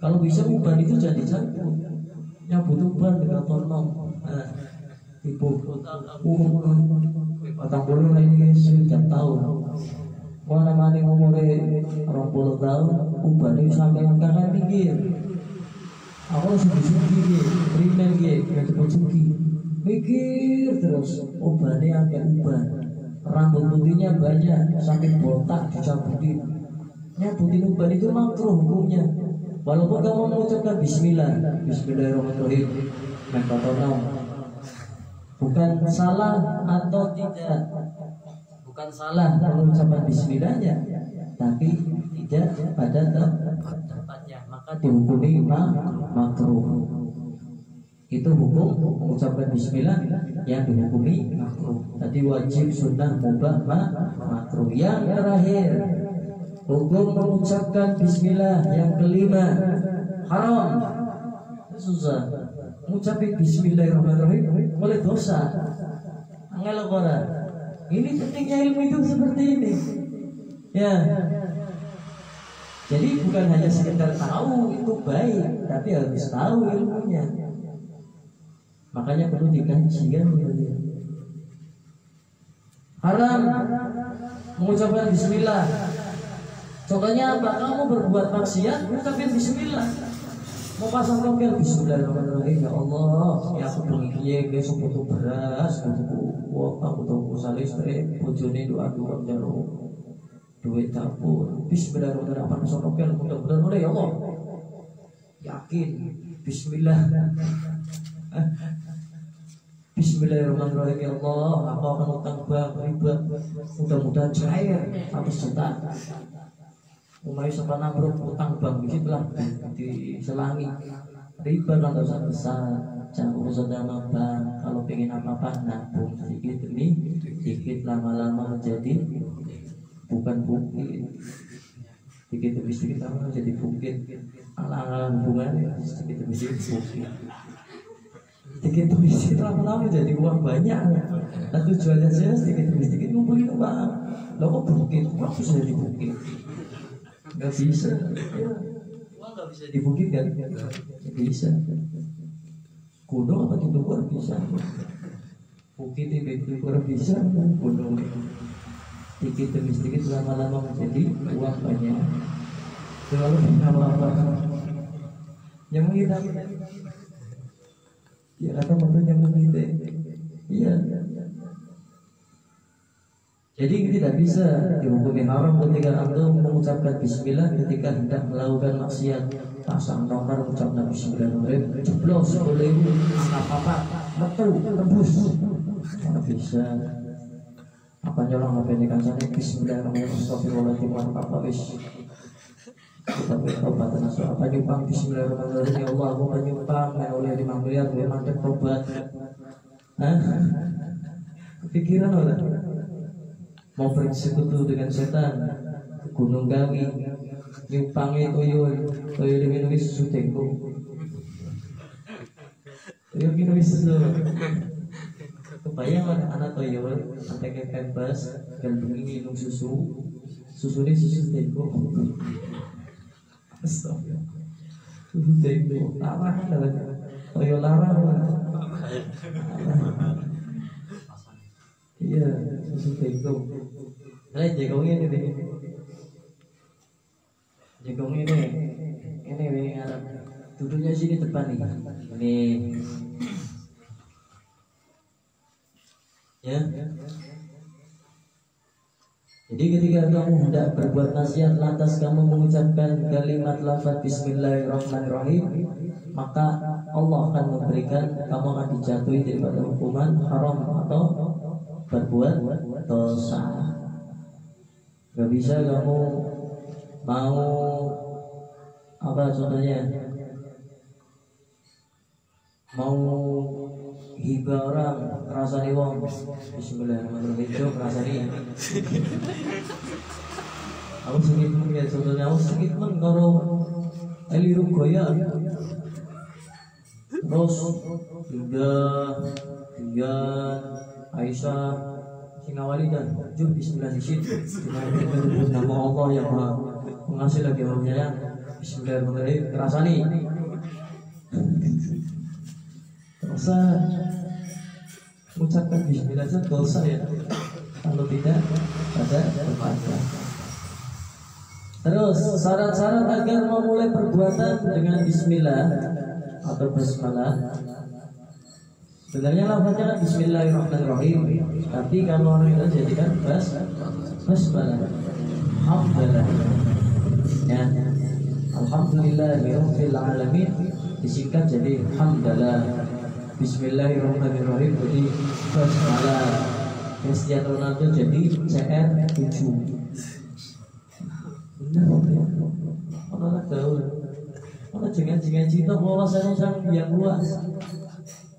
Speaker 3: Kalau bisa uban itu jadi cabut. Yang butuh uban dengan tonong. Ibu patang bulu ini sudah tahu. Mau namanya umurnya 20 tahun, uban itu sampai angkat pinggir. Aku langsung disugi, primer gitu, nggak cepat sugi. Mikir terus, ubannya agak uban, rambut putihnya banyak, sakit botak dicabutin. Nyabutin uban itu makruh hukumnya. Walaupun kamu mengucapkan bismillah, bismillahirrahmanirrahim, bukan salah atau tidak, bukan salah mengucapkan bismillahnya, tapi tidak pada tempatnya, maka dihukumi makruh. Itu hukum mengucapkan bismillah yang dihukumi makruh. Tadi wajib, sunnah, mubah, makruh. Yang terakhir, hukum mengucapkan bismillah yang kelima, haram. Susah. Mengucapkan bismillahirrahmanirrahim boleh dosa. Angel orang. Ini pentingnya ilmu itu seperti ini. Ya. Jadi bukan hanya sekedar tahu itu baik, tapi harus tahu ilmunya. Makanya perlu dikaji kan. Haram mengucapkan bismillah. Contohnya apa? Kamu berbuat maksiat, mengucapkan bismillah. Mau pasang rokel bismillahirrahmanirrahim. Ya Allah, ya aku pengen besok butuh beras, butuh uang, aku butuh usaha listrik, bojone doa jaro duit dapur. Bismillahirrahmanirrahim. Apa pasang rokel mudah-mudahan oleh ya Allah. Yakin bismillah. Bismillahirrahmanirrahim. Ya Allah, aku akan utang bank riba, mudah-mudahan cair 1 juta. Umai sampai nabruk utang bank begitulah diselangi riba kan dosa besar. Jangan urusan sama bank. Kalau pengen apa-apa nabung sedikit demi sedikit, lama-lama menjadi bukan bukit. Sedikit demi sedikit lama menjadi bukit. Ala-ala hubungan sedikit demi sedikit bukit. Sedikit demi sedikit lama-lama jadi uang banyak. Dan tujuannya saya sedikit demi sedikit ngumpulin uang. Loh kok bukit? Uang bisa jadi bukit? Gak bisa. Uang gak bisa dibukitkan. Gak bisa. Gunung apa di luar bisa. Bukit di luar bisa. Gunung sedikit demi sedikit lama-lama menjadi uang banyak. Terlalu apa-apa yang kita ya kata makanya kita iya. Jadi tidak bisa dihukumi haram ketika antum mengucapkan bismillah ketika hendak melakukan maksiat. Pasang nomor ucapkan bismillahirrahmanirrahim, jeblos boleh apa-apa, metu, tembus. Tidak bisa. Apa nyolong HP ini kan sana bismillahirrahmanirrahim, astagfirullahaladzim, apa wis. Kita bertobat apa nyumpang bismillahirrahmanirrahim. Ya Allah, aku menyumpang oleh 5 miliar, gue mandek tobat. Kepikiran orang mau bersekutu dengan setan ke Gunung Gawi, nyumpangi toyo dengan susu tengko, toyo minum susu. Kebayang anak toyo, nanti ke pembas, dan begini minum susu ini susu tengko. Astagfirullah, susu tengko, larang dah, toyo larang. Iya, susu tengko. Nah, jagongnya ini, jagongnya ini Arab. Duduknya sini depan nih. Ini, ya. Jadi ketika kamu hendak berbuat maksiat lantas kamu mengucapkan kalimat lafaz Bismillahirrahmanirrahim, maka Allah akan memberikan, kamu akan dijatuhi daripada hukuman haram atau berbuat dosa. Gak bisa kamu mau apa contohnya, mau hibah orang rasani wong bismillahirrahmanirrahim itu rasani aku sakit men ya contohnya aku sakit men karo eliru goya terus tiga Aisyah sing awali dan jum bismillah di situ nama Allah yang mengasih lagi orangnya bismillahirrahmanirrahim rasani dosa mengucapkan bismillah itu dosa ya kalau tidak ada bermanfaat. Terus syarat-syarat agar memulai perbuatan dengan bismillah atau basmalah, sebenarnya lafaznya kan bismillahirrahmanirrahim, tapi kalau orang itu jadikan basmalah. Alhamdulillah ya, alhamdulillahirabbil alamin disingkat jadi hamdalah. Bismillahirrahmanirrahim jadi basmalah. Cristiano Ronaldo jadi CR7. Benar tahu. Mana jangan cinta wawasan yang luas.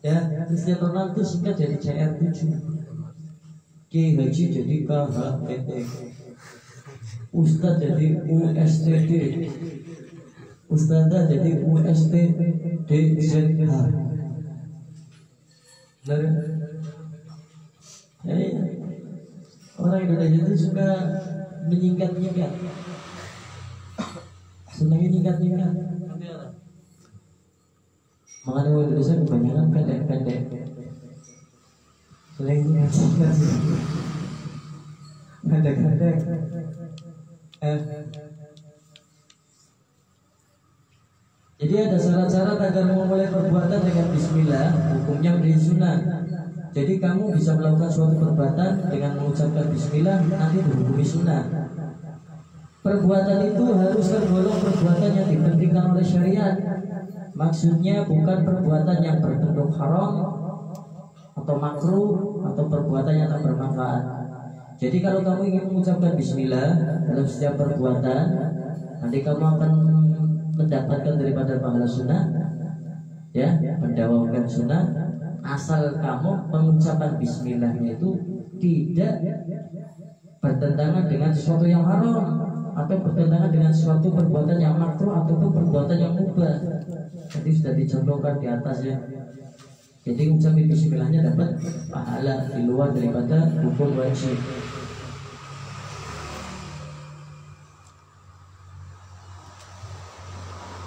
Speaker 3: Ya, Cristiano Ronaldo singkat jadi CR7. Kiai Haji jadi KHPT. Ustadz jadi USTD. Ustadzah jadi USTDZH. Jadi orang Indonesia itu suka menyingkat-nyingkat, senangnya nyingkat-nyingkat. Makanya orang Indonesia kebanyakan pendek-pendek. Selain nyingkat-nyingkat, pendek-pendek. Jadi ada syarat-syarat agar memulai perbuatan dengan bismillah, hukumnya menjadi sunnah. Jadi kamu bisa melakukan suatu perbuatan dengan mengucapkan bismillah, nanti berhukumi sunnah. Perbuatan itu harus tergolong perbuatan yang dipentingkan oleh syariat. Maksudnya bukan perbuatan yang berbentuk haram atau makruh atau perbuatan yang tak bermanfaat. Jadi kalau kamu ingin mengucapkan bismillah dalam setiap perbuatan, nanti kamu akan mendapatkan daripada pahala sunnah, ya, mendawamkan sunnah, asal kamu pengucapan bismillahnya itu tidak bertentangan dengan sesuatu yang haram atau bertentangan dengan suatu perbuatan yang makruh ataupun perbuatan yang mubah. Jadi sudah dicontohkan di atas ya. Jadi ucapin bismillahnya dapat pahala di luar daripada hukum wajib.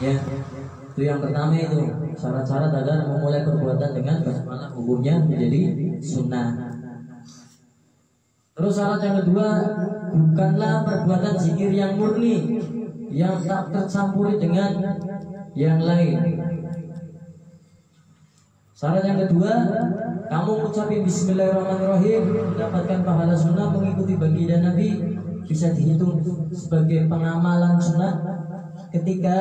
Speaker 3: Ya, itu yang pertama itu syarat-syarat agar memulai perbuatan dengan basmalah hukumnya menjadi sunnah. Terus syarat yang kedua, bukanlah perbuatan zikir yang murni yang tak tercampuri dengan yang lain. Syarat yang kedua, kamu mengucapkan bismillahirrahmanirrahim mendapatkan pahala sunnah mengikuti baginda Nabi, bisa dihitung sebagai pengamalan sunnah ketika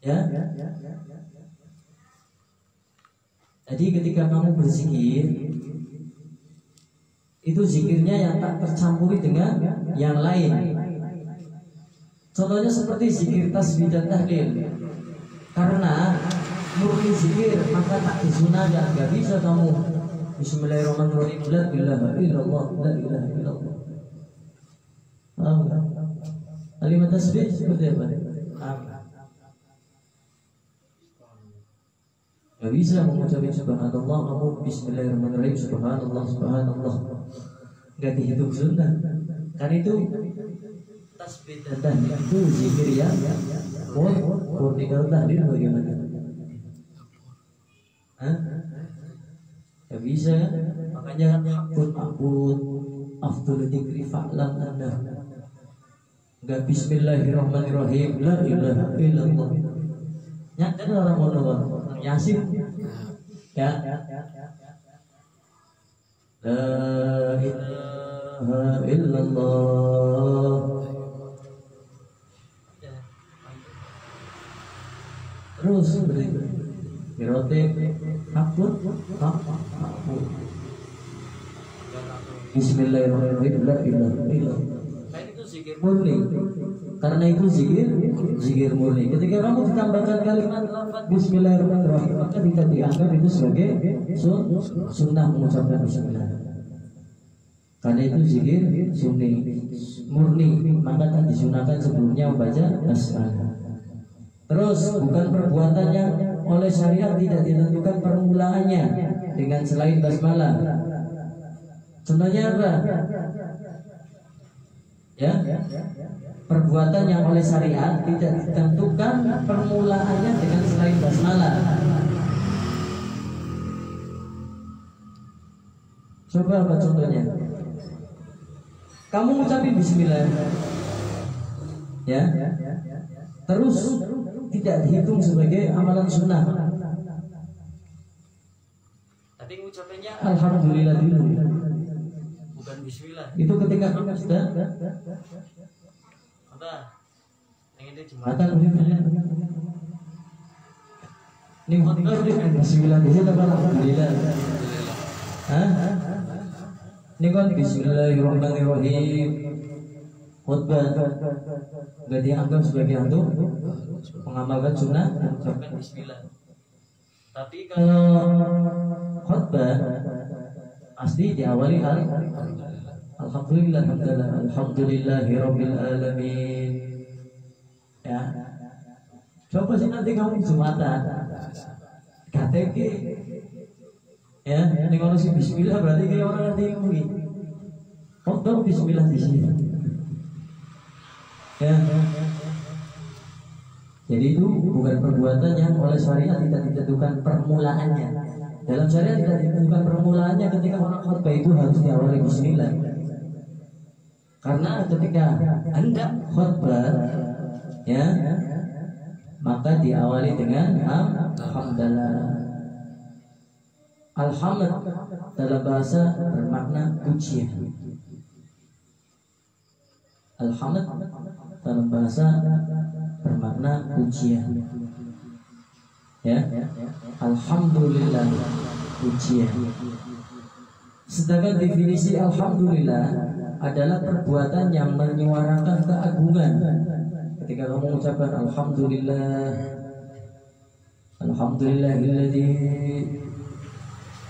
Speaker 3: ya. Jadi ketika kamu berzikir, itu zikirnya yang tak tercampuri dengan yang lain. Contohnya seperti zikir tasbih dan tahlil. Karena murni zikir maka tak disunahkan, gak bisa kamu bismillahirrahmanirrahim la ilaha illallah la ilaha illallah. Kalimat tasbih seperti apa? Gak bisa mengucapkan subhanallah, kamu bismillahirrahmanirrahim subhanallah subhanallah, gak dihitung sunnah. Kan itu tasbih dan tahlil itu zikir yang murni. Kalau tahlil bagaimana? Gak bisa ya. Makanya hakun afdul dzikri fa'lam anna. Gak bismillahirrahmanirrahim la ilaha illallah. Nyata orang mono Yasin ya, la ilaha illallah. Terus berikut hakun.
Speaker 1: Bismillahirrahmanirrahim. La ilaha illallah.
Speaker 3: Nah, itu zikir
Speaker 1: Murni. Karena itu zikir murni. Ketika kamu ditambahkan kalimat Bismillahirrahmanirrahim, maka tidak dianggap itu sebagai sunnah mengucapkan Bismillah. Karena itu zikir murni, maka tak disunahkan sebelumnya membaca basmalah. Terus bukan perbuatan yang oleh syariat tidak ditentukan permulaannya dengan selain basmalah. Contohnya apa? Ya, perbuatan yang oleh syariat tidak ditentukan permulaannya dengan selain basmalah. Coba apa contohnya? Kamu ngucapin Bismillah, ya, terus tidak dihitung sebagai amalan sunnah.
Speaker 3: Tapi ngucapinnya
Speaker 1: Alhamdulillah dulu.
Speaker 3: bukan Bismillah.
Speaker 1: Itu ketika kamu sudah
Speaker 3: Apa? Yang itu cuma
Speaker 1: akan ini Bismillah di situ kan Alhamdulillah. Hah? Ini kan Bismillahirrahmanirrahim. Khutbah nggak dianggap sebagai untuk mengamalkan sunnah
Speaker 3: mengucapkan Bismillah. Tapi
Speaker 1: kalau khutbah pasti diawali Alhamdulillah, Alhamdulillahirabbil alamin. Ya, coba sih nanti kamu Jumatan KTK, ya, ini kalau si Bismillah berarti kayak orang nanti yang mungkin khutbah Bismillah di sini. Ya, jadi itu bukan perbuatan yang oleh syariat tidak ditentukan permulaannya. Dalam syariat tidak ditentukan permulaannya ketika orang khutbah itu harus diawali Bismillah. Karena ketika Anda khutbah, ya, maka diawali dengan Alhamdulillah. Alhamd dalam bahasa bermakna pujian. Alhamd dalam bahasa bermakna pujian. Ya, Alhamdulillah, pujian. Sedangkan definisi Alhamdulillah adalah perbuatan yang menyuarakan keagungan. Ketika kamu mengucapkan Alhamdulillah, Alhamdulillahilladzi,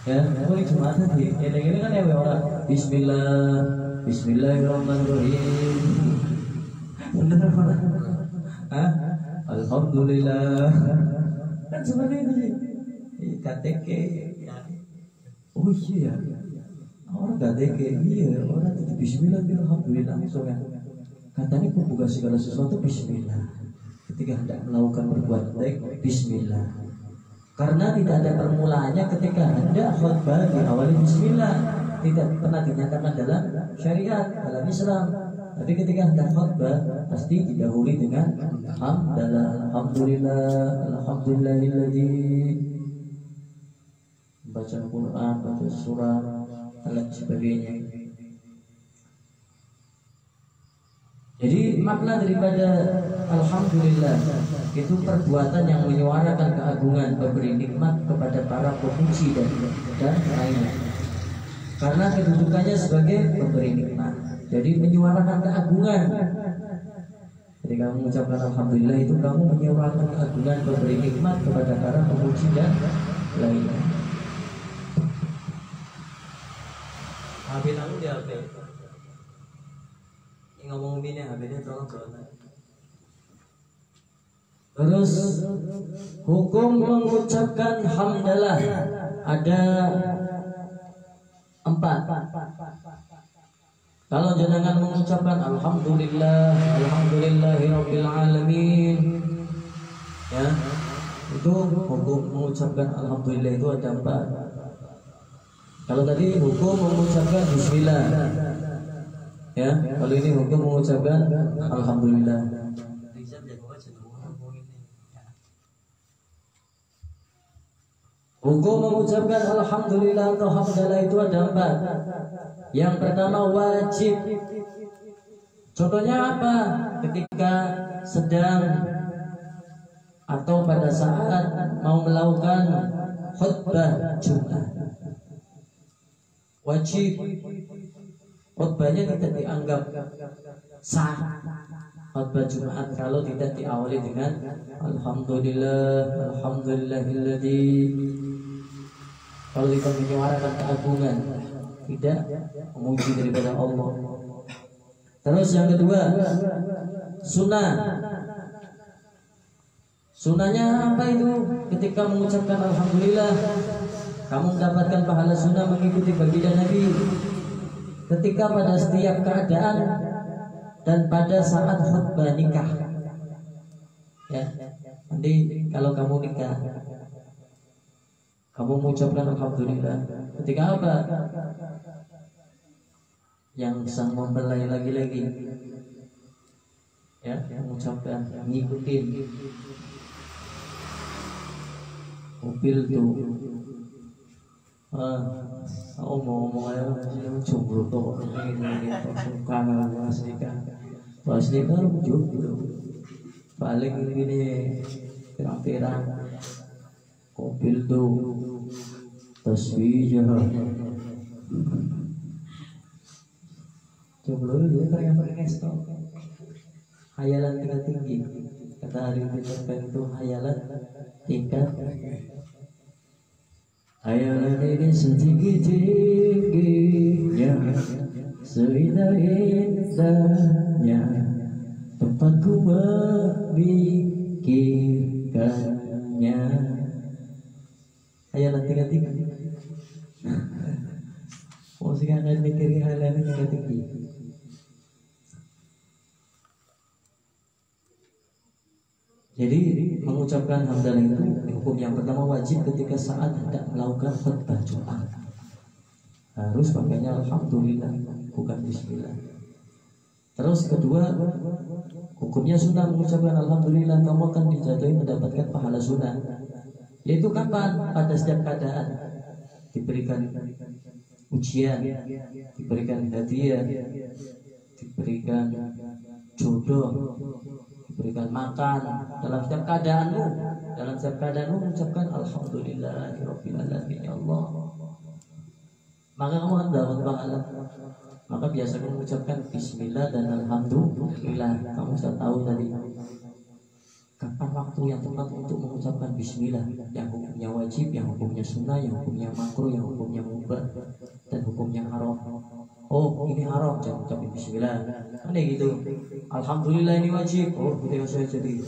Speaker 1: ya, boleh cuma tadi. Ini kan ya orang Bismillah, Bismillahirrahmanirrahim. Benar orang? Hah? Alhamdulillah. Kan seperti itu sih. KTK. Oh iya. Orang KTK, iya. Orang itu Bismillah, Alhamdulillah langsung ya. Katanya membuka segala sesuatu Bismillah. Ketika hendak melakukan perbuatan baik, Bismillah. Karena tidak ada permulaannya ketika hendak khutbah diawali Bismillah. Tidak pernah dinyatakan dalam syariat, dalam Islam. Tapi ketika hendak khutbah pasti didahului dengan Alhamdulillah, Alhamdulillahilladzi, baca Quran, baca surah, dan sebagainya. Jadi makna daripada Alhamdulillah itu perbuatan yang menyuarakan keagungan, memberi nikmat kepada para pemuji dan lainnya. Karena kedudukannya sebagai pemberi nikmat, jadi menyuarakan keagungan. Ketika kamu mengucapkan Alhamdulillah itu kamu menyuarakan keagungan, memberi nikmat kepada para pemuji dan lainnya.
Speaker 3: HP aku di HP. Ngomong ini HP-nya tolong corona.
Speaker 1: Terus hukum mengucapkan hamdalah ada 4. Kalau jenengan mengucapkan Alhamdulillah, Alhamdulillahirabbil alamin, ya, itu hukum mengucapkan Alhamdulillah itu ada 4. Kalau tadi hukum mengucapkan Bismillah, ya, kalau ini hukum mengucapkan Alhamdulillah. Hukum mengucapkan Alhamdulillah atau hamdalah itu ada 4. Yang pertama wajib. Contohnya apa? Ketika sedang atau pada saat mau melakukan khutbah Jumat, wajib
Speaker 3: khutbahnya tidak dianggap sah khutbah Jumat kalau tidak diawali dengan alhamdulillahilladzi, kalau kita menyuarakan keagungan, tidak memuji daripada Allah. Terus yang kedua, sunnah. Sunnahnya apa itu? Ketika mengucapkan alhamdulillah, kamu mendapatkan pahala sunnah mengikuti baginda Nabi ketika pada setiap keadaan dan pada saat khutbah nikah. Ya, nanti kalau kamu nikah, kamu mengucapkan alhamdulillah. Ketika apa? Yang sang mempelai lagi-lagi, ya, mengucapkan, ngikutin. Mobil tuh, ngomong aja jomblo tuh, ini suka nggak pas nikah jomblo, balik ini pirang-pirang, mobil tuh, tasbih jahat, jomblo dia kayak pakai stok, hayalan tingkat tinggi, kata Ari Peter itu hayalan tingkat. Hayalan ini setinggi-tingginya, seindah-indahnya, tempatku memikirkannya. Hayalan tinggi-tinggi. Oh, sekarang akan mikirin hayalan tinggi-tinggi. Jadi mengucapkan hamdalah itu hukum yang pertama wajib ketika saat hendak melakukan khutbah Jumat. Harus pakainya alhamdulillah, bukan bismillah. Terus kedua, hukumnya sunnah mengucapkan alhamdulillah, kamu akan dijatuhi mendapatkan pahala sunnah. Yaitu kapan? Pada setiap keadaan. Diberikan ujian, diberikan hadiah, diberikan jodoh, berikan makan, dalam setiap keadaanmu mengucapkan alhamdulillahirabbil alamin ya Allah, maka kamu akan dapat pahala. Maka biasanya mengucapkan bismillah dan alhamdulillah. Kamu sudah tahu tadi kapan waktu yang tepat untuk mengucapkan bismillah, yang hukumnya wajib, yang hukumnya sunnah, yang hukumnya makruh, yang hukumnya mubah, dan hukumnya haram. Oh, ini haram, jangan ucapin bismillah. Aneh gitu. Alhamdulillah ini wajib. Oh, ketika saya jadi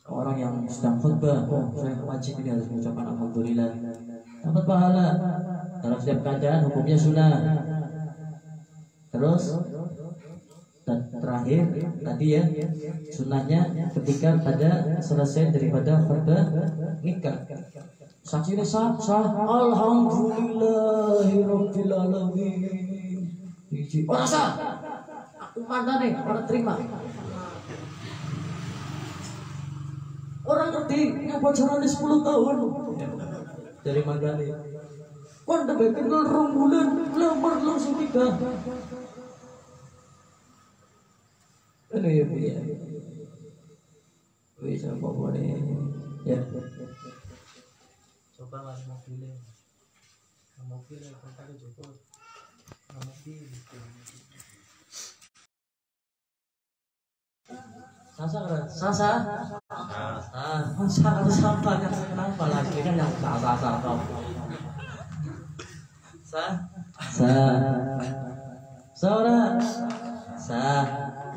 Speaker 3: orang yang sedang khutbah, oh, saya wajib ini harus mengucapkan alhamdulillah. Dapat pahala. Dalam setiap keadaan hukumnya sunnah. Terus dan terakhir tadi ya, sunnahnya ketika pada selesai daripada khutbah nikah. Saksinya sah, alhamdulillahirabbil alamin. Orang sah, aku mana nih, orang terima. Orang ngerti, yang pacaran 10 tahun dari mana nih? Kau udah kenal rombulan, lamar langsung nikah. Ini ya bu ya, bisa apa nih? Ya.
Speaker 2: Coba lah mobilnya kontaknya Joko mobil
Speaker 3: Sasa kenapa lagi kan yang sasa kau seorang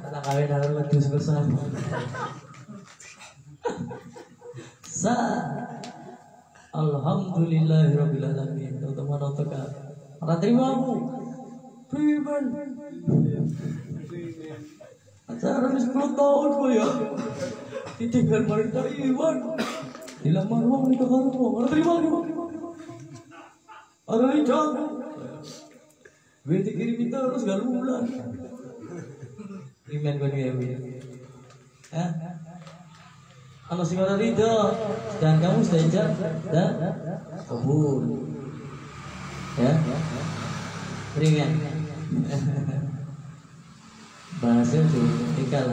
Speaker 3: kata kawin dalam ledus bersama alhamdulillahirabbil alamin. Teman-teman nonton orang terimamu primen acara 10 tahun kok ya ditinggal mereka Iwan dilamar wong nikah karo wong orang terima orang nikah gue dikirim itu harus gak bulan primen gue ya kalau si orang ridho dan kamu sudah ijab dan kabul ya ringan bahasa itu tinggal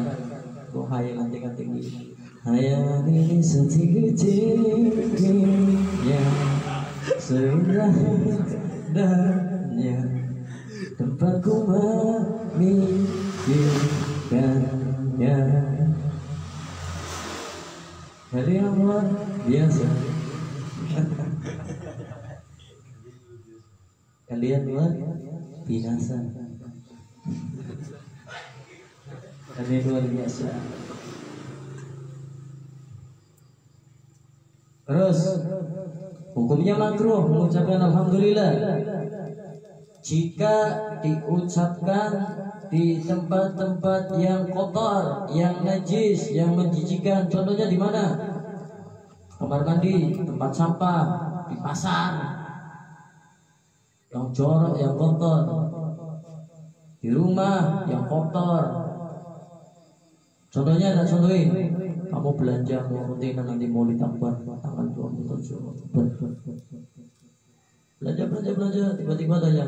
Speaker 3: kok hayalan tingkat tinggi hayalan ini setinggi-tingginya seindah-indahnya tempatku memikirkannya. Hari yang luar biasa. Kalian luar biasa. Kalian luar biasa. Terus hukumnya makruh mengucapkan alhamdulillah jika diucapkan di tempat-tempat yang kotor, yang najis, yang menjijikan. Contohnya di mana? Kamar mandi, tempat sampah, di pasar, yang jorok, yang kotor, di rumah yang kotor. Contohnya tak contohin, kamu belanja mau kontainer nanti mau ditambah tanggal 27. Belanja, tiba-tiba tanya,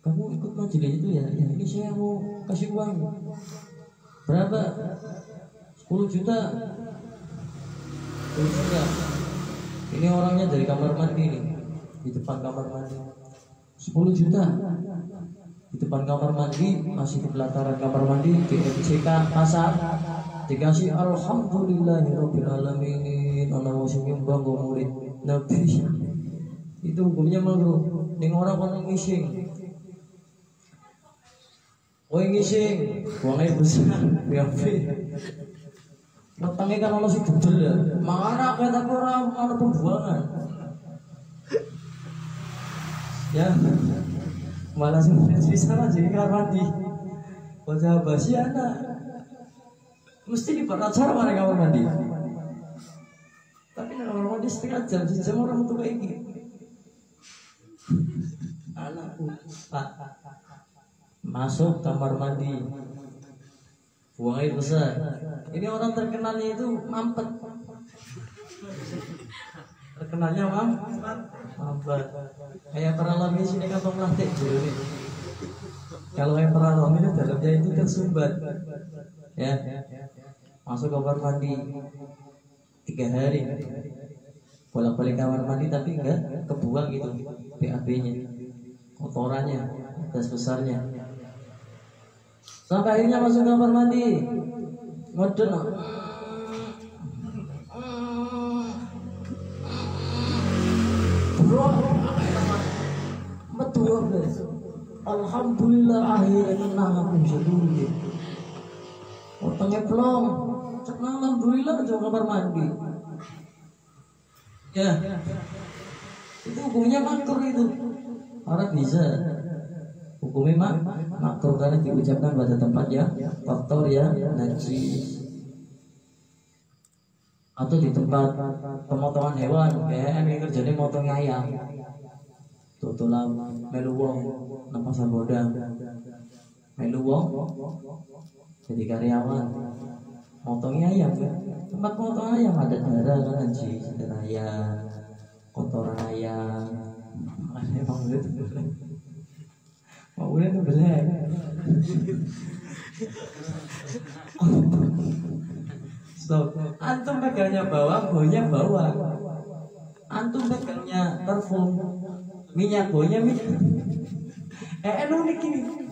Speaker 3: kamu ikut majelis itu ya? Ya ini saya mau kasih uang. Berapa? 10 juta. 10 juta. Ini orangnya dari kamar mandi nih, di depan kamar mandi. 10 juta. Di depan kamar mandi, masih di pelataran kamar mandi, di MCK pasar, dikasih alhamdulillahirabbil alamin, ana wong sing nyumbang go murid Nabi. Itu hukumnya makruh. Ning ora kono ngising. Kowe ngising, wonge besar, piye? Wetenge kan ono sing budel ya. Makane akeh tapi ora ono pembuangan. Ya. Malah sing di sana jadi kamar mandi. Bocah basi anak. Mesti diperacara mana kamar mandi. Tapi kamar mandi setengah jam, sejam orang tua ini. Anakku, Pak, masuk kamar mandi, buang air besar. Ini orang terkenalnya itu mampet. Terkenalnya mampet. Kayak peralami sini kan melatih dulu nih. Kalau yang peralami itu dalamnya itu tersumbat. Ya, masuk kamar mandi 3 hari. Bolak-balik kamar mandi tapi enggak kebuang gitu BAB-nya, kotorannya, gas besarnya. Sampai akhirnya masuk kamar mandi, modern. Bro, betul guys. Alhamdulillah akhirnya aku jadi. Otongnya pelong, alhamdulillah ke kamar mandi. Ya, itu hukumnya makruh itu. Orang bisa hukumnya makruh karena diucapkan pada tempat yang kotor ya, najis, atau di tempat pemotongan hewan. Kayak yang kerjanya motong ayam, tutulah melu wong nang pasar bodang, melu wong jadi karyawan motongnya ayam kan. Tempat potong ayam ada darah kan najis, darah ayam, kotoran ayam. Makanya mau boleh tuh belek. Stop. Antum pegangnya bawang, baunya bawang. Antum pegangnya parfum, minyak baunya minyak. Unik ini.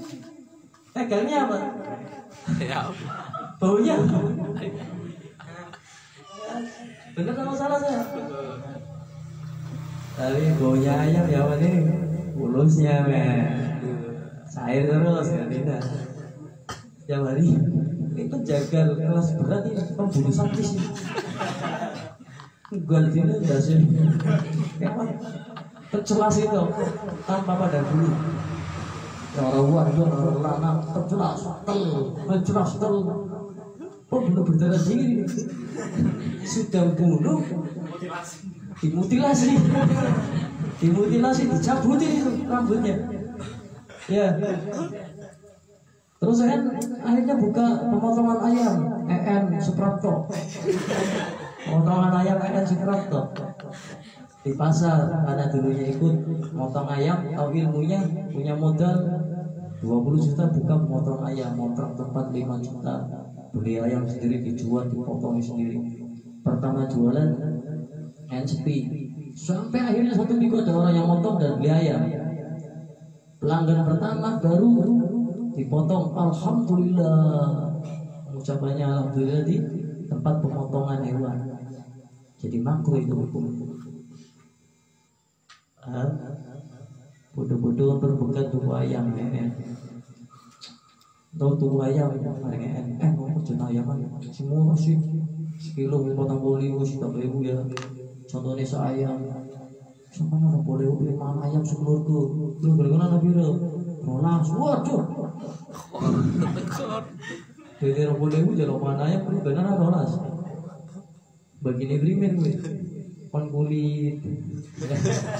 Speaker 3: Pegangnya apa?
Speaker 2: Ya.
Speaker 3: Baunya. Bener sama salah saya. Tapi baunya ayam ya ini mulusnya cair terus kan tidak. Setiap hari ini penjaga kelas berat ini pemburu sakit sih. Gue ini udah sih. Tercelas itu tanpa pada bulu. Orang orang lanang tercelas tel. Pembunuh berdarah dingin ini. Sudah bunuh dimutilasi, dicabutin itu rambutnya. Ya. Terus kan akhirnya buka pemotongan ayam Suprapto. Pemotongan ayam Suprapto di pasar karena dulunya ikut motong ayam, tahu ilmunya, punya modal 20 juta buka memotong ayam, motong tempat 5 juta. Beli ayam sendiri dijual, dipotong sendiri. Pertama jualan sepi, sampai akhirnya satu minggu ada orang yang motong dan beli ayam. Pelanggan pertama baru dipotong, alhamdulillah. Ucapannya alhamdulillah di tempat pemotongan hewan. Jadi makruh itu hukum. Bodoh-bodoh berbuka tuku ayam Tahu tuku ayam paling mau jenah ayam semua sih sekilo 40.000 sih tak ibu ya. Contohnya ayam sama nggak boleh beli mana ayam sekelurku lu gara-gara nabi rolas waduh jadi boleh beli jalan mana ayam lu benar rolas begini berimen gue kon kulit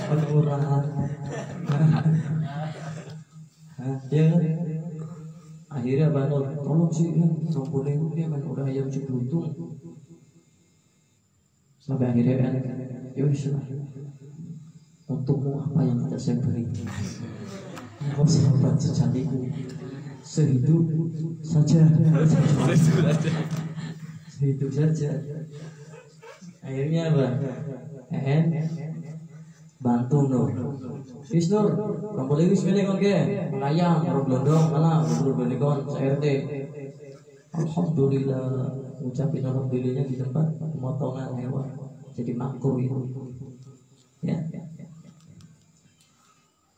Speaker 3: kon murah ya akhirnya bangun tolong sih kan boleh beli kan udah ayam cepelutung sampai akhirnya kan ya wis untukmu apa yang tidak saya beri. Engkau sahabat sejatiku, sehidup saja. Sehidup saja. Akhirnya apa? Bantu Nur. Wis Nur, kamu boleh wis milih kon ke? Ayam, karo blondong, mana? Kudu beli kon RT. Alhamdulillah, ucapin alhamdulillahnya di tempat pemotongan hewan. Jadi makruh itu. Ya.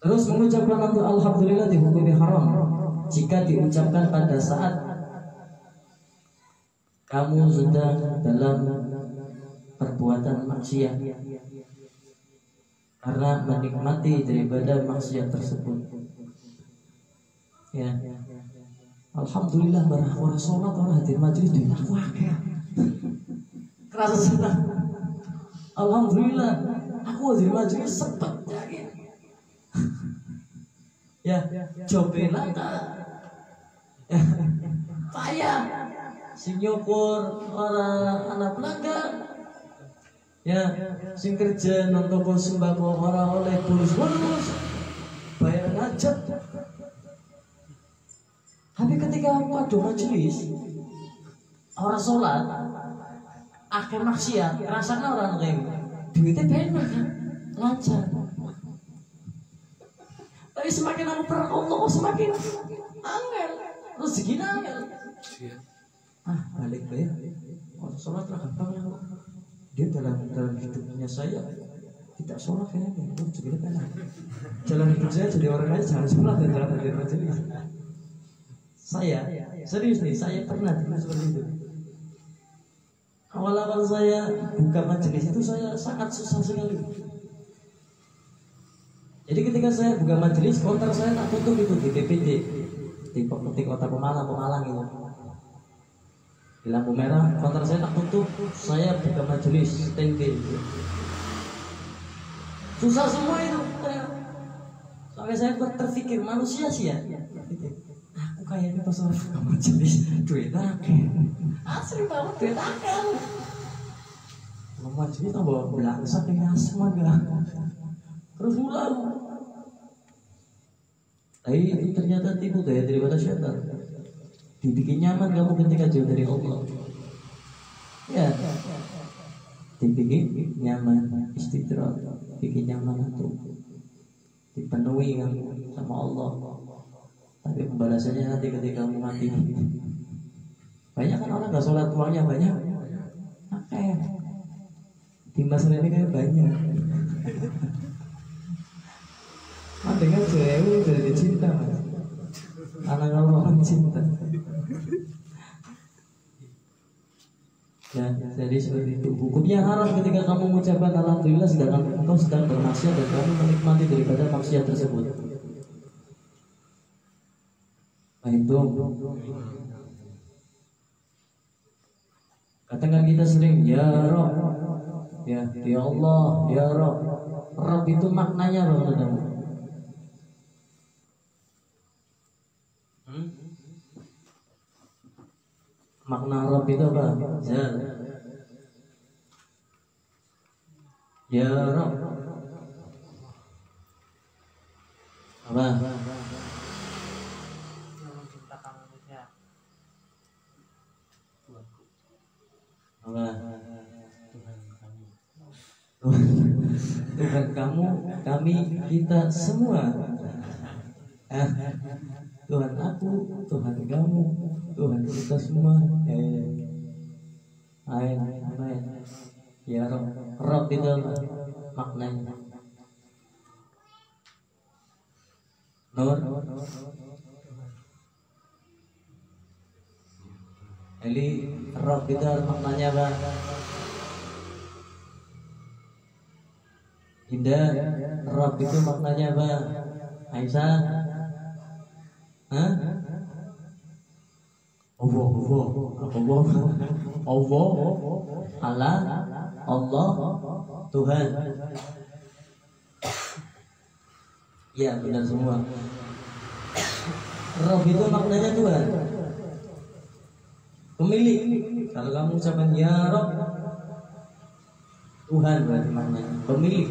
Speaker 3: Terus mengucapkan untuk alhamdulillah dihukumi haram jika diucapkan pada saat kamu sedang dalam perbuatan maksiat karena menikmati daripada maksiat tersebut. Ya, alhamdulillah barang sholat orang hadir majelis di wah kerasa senang. Alhamdulillah aku hadir majelis sempat ya cobalah ya payah sing nyukur orang anak pelanggan ya sing kerja nang toko sembako orang oleh bonus bayar ngajak. Tapi ketika pada majelis orang sholat akhir maksiat rasanya orang lain duitnya benar kan lancar. Tapi semakin aku perang Allah semakin angel, rezeki angel. Balik ya. Orang sholat lah gampang ya. Dia dalam hidupnya saya tidak sholat kayaknya. Juga kan. Jalan hidup saya jadi orang lain jangan sholat dan jangan hadir majelis. Saya serius nih, saya pernah seperti itu. Awal-awal saya buka majelis itu saya sangat susah sekali. Jadi ketika saya buka majelis, konter saya tak tutup itu di PPJ, di kota Pemalang itu. Di lampu merah, konter saya tak tutup, saya buka majelis, tengge. Susah semua itu. Sampai saya terpikir manusia sih ya. Aku kayaknya pas orang buka majelis, duit akeh. Asli banget duit akeh. Mau majelis tak bawa belangsak dengan asma gak. Terus pulang. Tapi ternyata tipu daya daripada syaitan. Dibikin nyaman kamu ketika jauh dari Allah. Ya. Dibikin nyaman, istirahat, bikin nyaman itu. Dipenuhi sama Allah. Tapi pembalasannya nanti ketika kamu mati. Banyak kan orang nggak sholat uangnya banyak. Oke. Di masa ini kayak banyak. Dengan cewek dari cinta mas. Anak orang cinta. Ya, jadi seperti itu. Hukumnya haram ketika kamu mengucapkan alhamdulillah sedangkan engkau sedang bermaksiat dan kamu menikmati daripada maksiat tersebut. Itu. Katakan kita sering ya Rob, ya Allah, ya Rob. Rob itu maknanya apa kamu? Makna Rabb itu apa? Ya Rabb. Apa? Apa? Tuhan kamu, kami, kita semua. Tuhan aku, Tuhan kamu, Tuhan kita semua. Ain. Ya Rob itu maknanya. Nur. Eli Rob itu maknanya apa? Indah. Rob itu maknanya apa? Aisyah. Hah? Allah. Allah Tuhan. Ya benar semua. Rob itu maknanya Tuhan, pemilik. Kalau kamu ucapkan ya Rob, Tuhan berarti maknanya pemilik.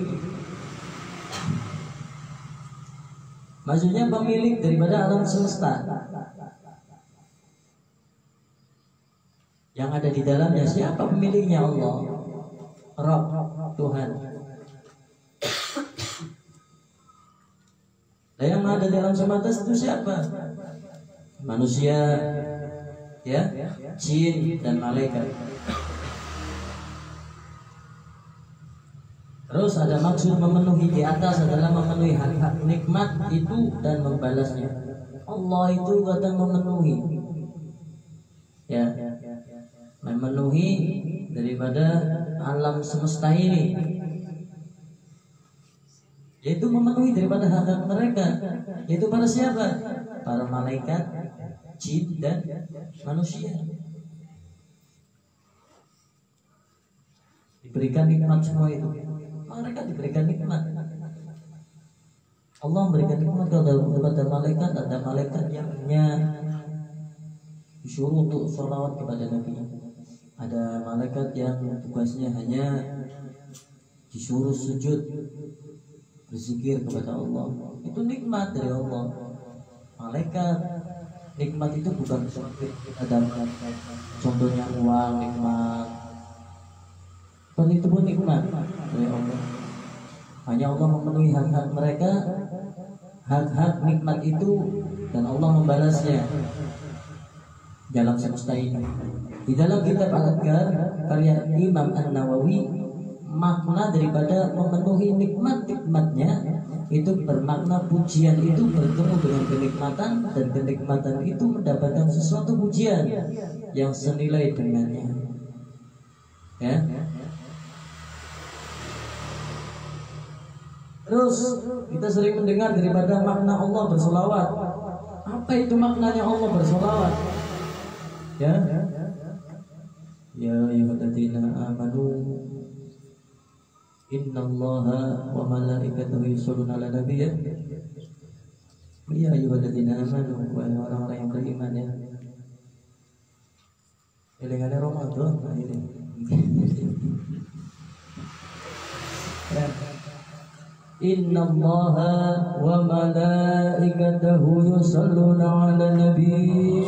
Speaker 3: Maksudnya pemilik daripada alam semesta. Yang ada di dalamnya siapa pemiliknya? Allah, Rob, Tuhan. Nah, yang ada di alam semesta itu siapa? Manusia, ya, jin dan malaikat. Terus ada maksud memenuhi di atas adalah memenuhi hak-hak nikmat itu dan membalasnya. Allah itu kadang memenuhi, ya, memenuhi daripada alam semesta ini, yaitu memenuhi daripada hak-hak mereka, yaitu para siapa? Para malaikat, jin dan manusia. Diberikan nikmat semua itu. Mereka diberikan nikmat. Allah memberikan nikmat kepada malaikat. Ada malaikat yang hanya disuruh untuk sholawat kepada Nabi. Ada malaikat yang tugasnya hanya disuruh sujud, berzikir kepada Allah. Itu nikmat dari Allah. Malaikat, nikmat itu bukan seperti ada contohnya uang nikmat. Itu pun nikmat dari Allah. Hanya Allah memenuhi hak-hak mereka, hak-hak nikmat itu, dan Allah membalasnya dalam semesta ini. Di dalam kitab Al-Adhkar karya Imam An-Nawawi, makna daripada memenuhi nikmat-nikmatnya itu bermakna pujian itu bertemu dengan kenikmatan, dan kenikmatan itu mendapatkan sesuatu pujian yang senilai dengannya. Ya. Terus kita sering mendengar daripada makna Allah bersolawat. Apa itu maknanya Allah bersolawat? Ya, ya ayyuhalladzina amanu innallaha wa malaikatahu yusholluna 'alan nabiy. Ya ayyuhalladzina amanu, wahai orang-orang yang beriman ya. Elingane Ramadan ini. Innallaha wa malaikatahu yusholluna 'alan nabiy.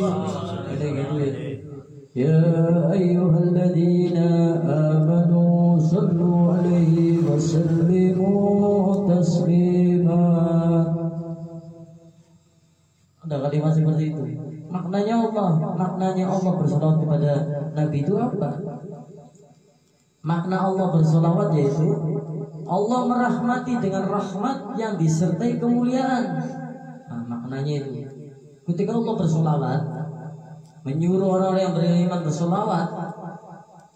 Speaker 3: Ya ayyuhalladzina amanu sallu 'alaihi wa sallimu taslima. Ada kalimat seperti itu. Maknanya Allah bersolawat kepada Nabi itu apa? Makna Allah bersolawat yaitu Allah merahmati dengan rahmat yang disertai kemuliaan. Nah, maknanya itu. Ketika Allah bersolawat, menyuruh orang-orang yang beriman bersolawat,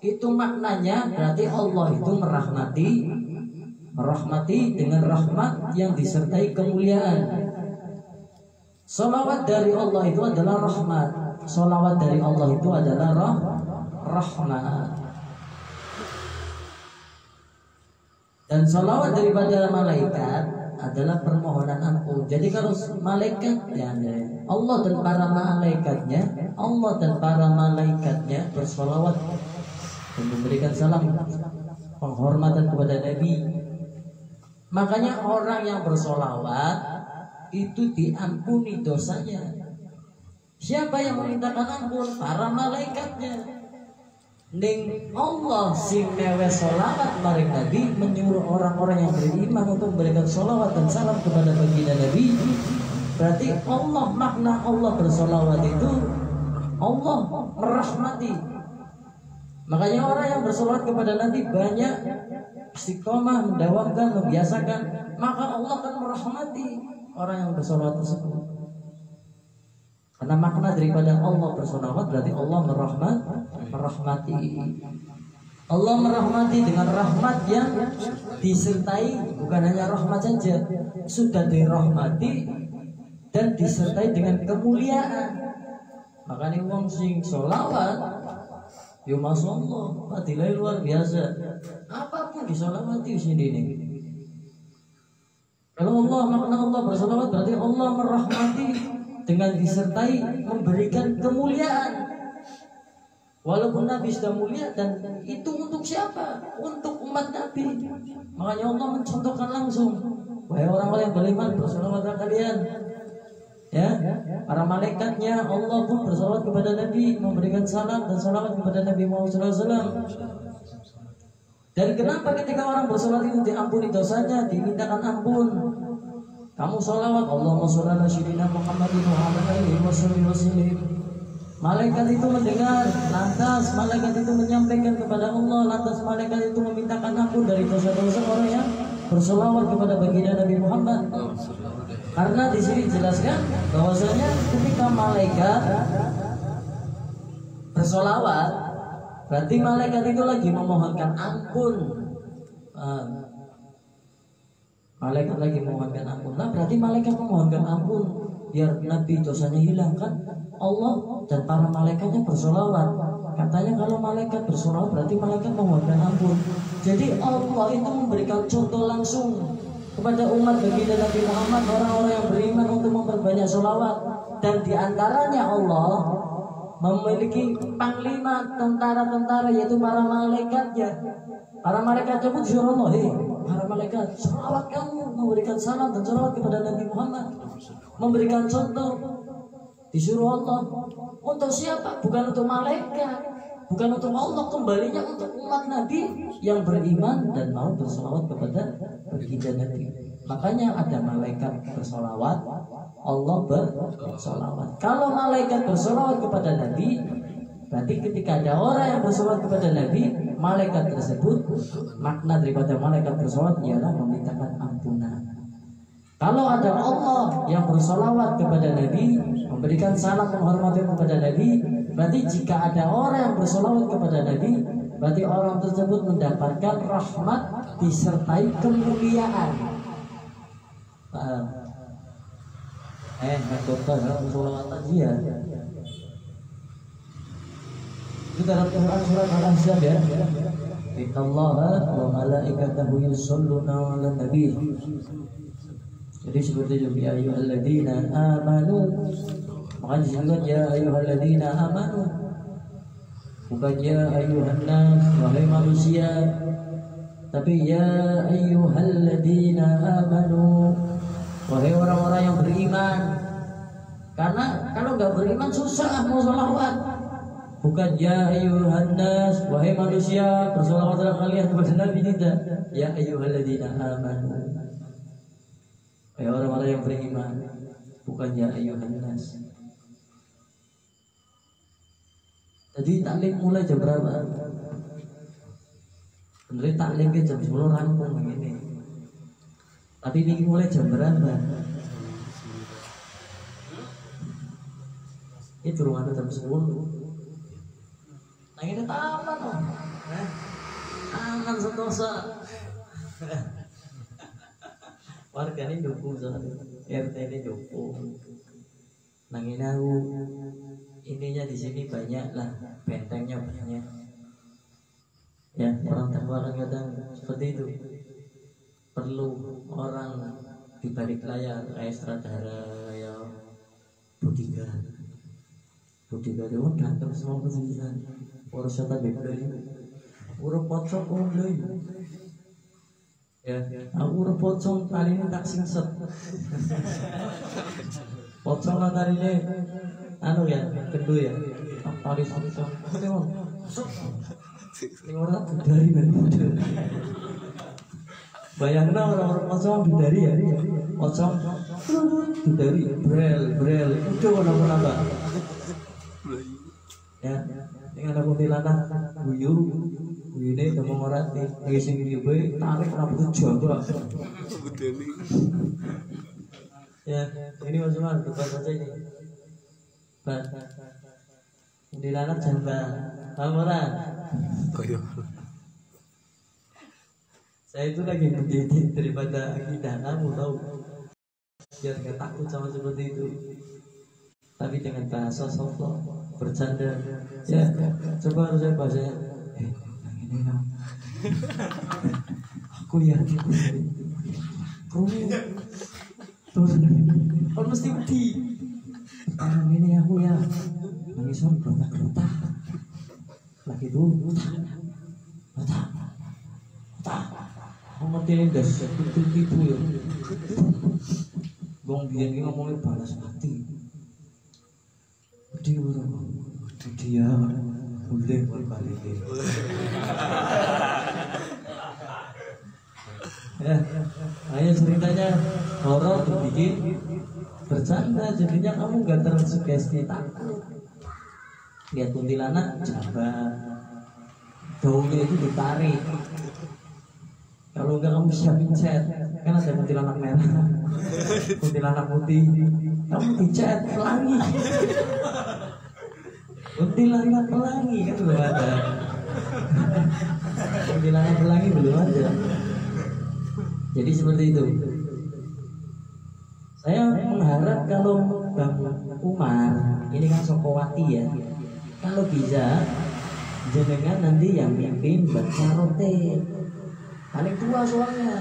Speaker 3: itu maknanya berarti Allah itu merahmati dengan rahmat yang disertai kemuliaan. Solawat dari Allah itu adalah rahmat. Solawat dari Allah itu adalah rahmat. Dan salawat daripada malaikat adalah permohonan ampun. Jadi kalau malaikat ya, Allah dan para malaikatnya bersolawat dan memberikan salam penghormatan kepada Nabi. Makanya orang yang bersolawat itu diampuni dosanya. Siapa yang memintakan ampun? Para malaikatnya. Ning Allah sing mewe solawat maring Nabi, menyuruh orang-orang yang beriman untuk memberikan solawat dan salam kepada baginda Nabi. Berarti Allah, makna Allah bersolawat itu Allah merahmati. Makanya orang yang bersolawat kepada Nabi banyak istiqomah, mendawamkan, membiasakan, maka Allah akan merahmati orang yang bersolawat tersebut. Karena makna daripada Allah bersolawat berarti Allah merahmati. Allah merahmati dengan rahmat yang disertai, bukan hanya rahmat saja, sudah dirahmati dan disertai dengan kemuliaan. Makanya wong sing sholawat, ya masya Allah, fadilahnya luar biasa. Apapun disolawati di sini nih. Kalau Allah, makna Allah bersolawat berarti Allah merahmati dengan disertai memberikan kemuliaan. Walaupun Nabi sudah mulia, dan itu untuk siapa? Untuk umat Nabi. Makanya Allah mencontohkan langsung, wahai orang-orang yang beriman, bersolawatlah kalian. Ya, para malaikatnya Allah pun bersolawat kepada Nabi, memberikan salam dan salawat kepada Nabi Muhammad SAW. Dan kenapa ketika orang bersolawat itu diampuni dosanya, dimintakan ampun? Kamu solawat, Allahumma sholli ala sayyidina Muhammadin wa ala alihi wasallam. Malaikat itu mendengar, lantas malaikat itu menyampaikan kepada Allah, lantas malaikat itu memintakan ampun dari dosa-dosa orang yang bersolawat kepada baginda Nabi Muhammad. Karena di sini dijelaskan bahwasanya ketika malaikat bersolawat, berarti malaikat itu lagi memohonkan ampun. Malaikat lagi memohonkan ampun. Nah, berarti malaikat memohonkan ampun biar Nabi dosanya hilang kan? Allah dan para malaikatnya bersolawat. Katanya kalau malaikat bersolawat berarti malaikat memohonkan ampun. Jadi Allah itu memberikan contoh langsung kepada umat baginda Nabi Muhammad, orang-orang yang beriman untuk memperbanyak solawat. Dan diantaranya Allah memiliki panglima tentara-tentara, yaitu para malaikatnya. Para malaikatnya pun disuruh Allah, hei para malaikat, solawat kamu, memberikan salam dan solawat kepada Nabi Muhammad, memberikan contoh. Disuruh Allah. Untuk siapa? Bukan untuk malaikat, bukan untuk Allah, kembalinya untuk umat Nabi yang beriman dan mau bersolawat kepada baginda Nabi. Makanya ada malaikat bersolawat, Allah bersolawat. Kalau malaikat bersolawat kepada Nabi, berarti ketika ada orang yang bersolawat kepada Nabi, malaikat tersebut, makna daripada malaikat bersolawat ialah memintakan ampunan. Kalau ada Allah yang bersolawat kepada Nabi, memberikan salam penghormatan kepada Nabi, berarti jika ada orang yang bersolawat kepada Nabi, berarti orang tersebut mendapatkan rahmat disertai kemuliaan. Paham? Dokter dalam solawat aja ya. Itu dalam Quran surat Al-Ahzab ya. Innallaha wa malaikatahu yusholluna 'alan nabi. Jadi seperti itu, ya ayyuhalladzina amanu. Makanya disebut ya ayyuhalladzina amanu, bukan ya ayyuhan nas, wahai manusia, tapi ya ayyuhalladzina amanu, wahai orang-orang yang beriman. Karena kalau nggak beriman susah mau sholawat. Bukan ya ayyuhan nas, wahai manusia, bersolawatlah kalian kepada Nabi, tidak. Ya ayyuhalladzina amanu, wahai orang-orang yang beriman, bukan ya ayyuhan nas. Jadi taklim mulai jam berapa? Sebenarnya taklimnya jam 10 rampung begini. Tapi ini mulai jam berapa? Itu ruangan jam 10. Nah ini taman loh. Taman Sentosa. Warga ini dukung soalnya, RT ini dukung. Nangin aku ininya di sini banyak lah, bentengnya banyak. Ya, orang tua kan kadang seperti itu. Perlu orang di balik layar kayak sutradara ya, bodyguard itu datang semua kesini. Orang siapa bebel, orang pocong orang. Ya, aku udah pocong kali ini tak singset. Pocong lah kali ini, anu ya, kedua ya, tali pocong. Ini orang dari muda. Bayangkan orang-orang pocong bidari ya, pocong bidari brel itu kenapa? Ya, dengan ada kuntilanak guyu ini udah mau ngerti, yang sing gue tarik rambutnya jago. Ya, ini maksudnya depan saja ini. Kuntilanak jambal, kamu orang. Saya itu lagi mendidik daripada akidah kamu tahu, biar gak takut sama seperti itu. Tapi dengan bahasa soft bercanda, ya coba harus saya bahasa. Ini aku ya, kamu terus kalau mesti di ini aku ya, nangis orang gertak lagi itu, kamu ngerti ini gas, tipu ya, bong biar ini ngomongin balas mati, dia boleh berbalik. Ya, ayo ceritanya horor dibikin bercanda, jadinya kamu gak tersugesti takut. Lihat kuntilanak jabat, daunnya itu ditarik. Kalau enggak kamu siapin cat, kan ada kuntilanak merah, kuntilanak putih, kamu dicat pelangi. Kuntilanak pelangi kan belum ada. Kuntilanak pelangi belum ada. Jadi seperti itu. Saya mengharap kalau Bang Umar ini kan Sokowati ya, kalau bisa jenengan nanti yang mimpin baca rote. Paling tua soalnya.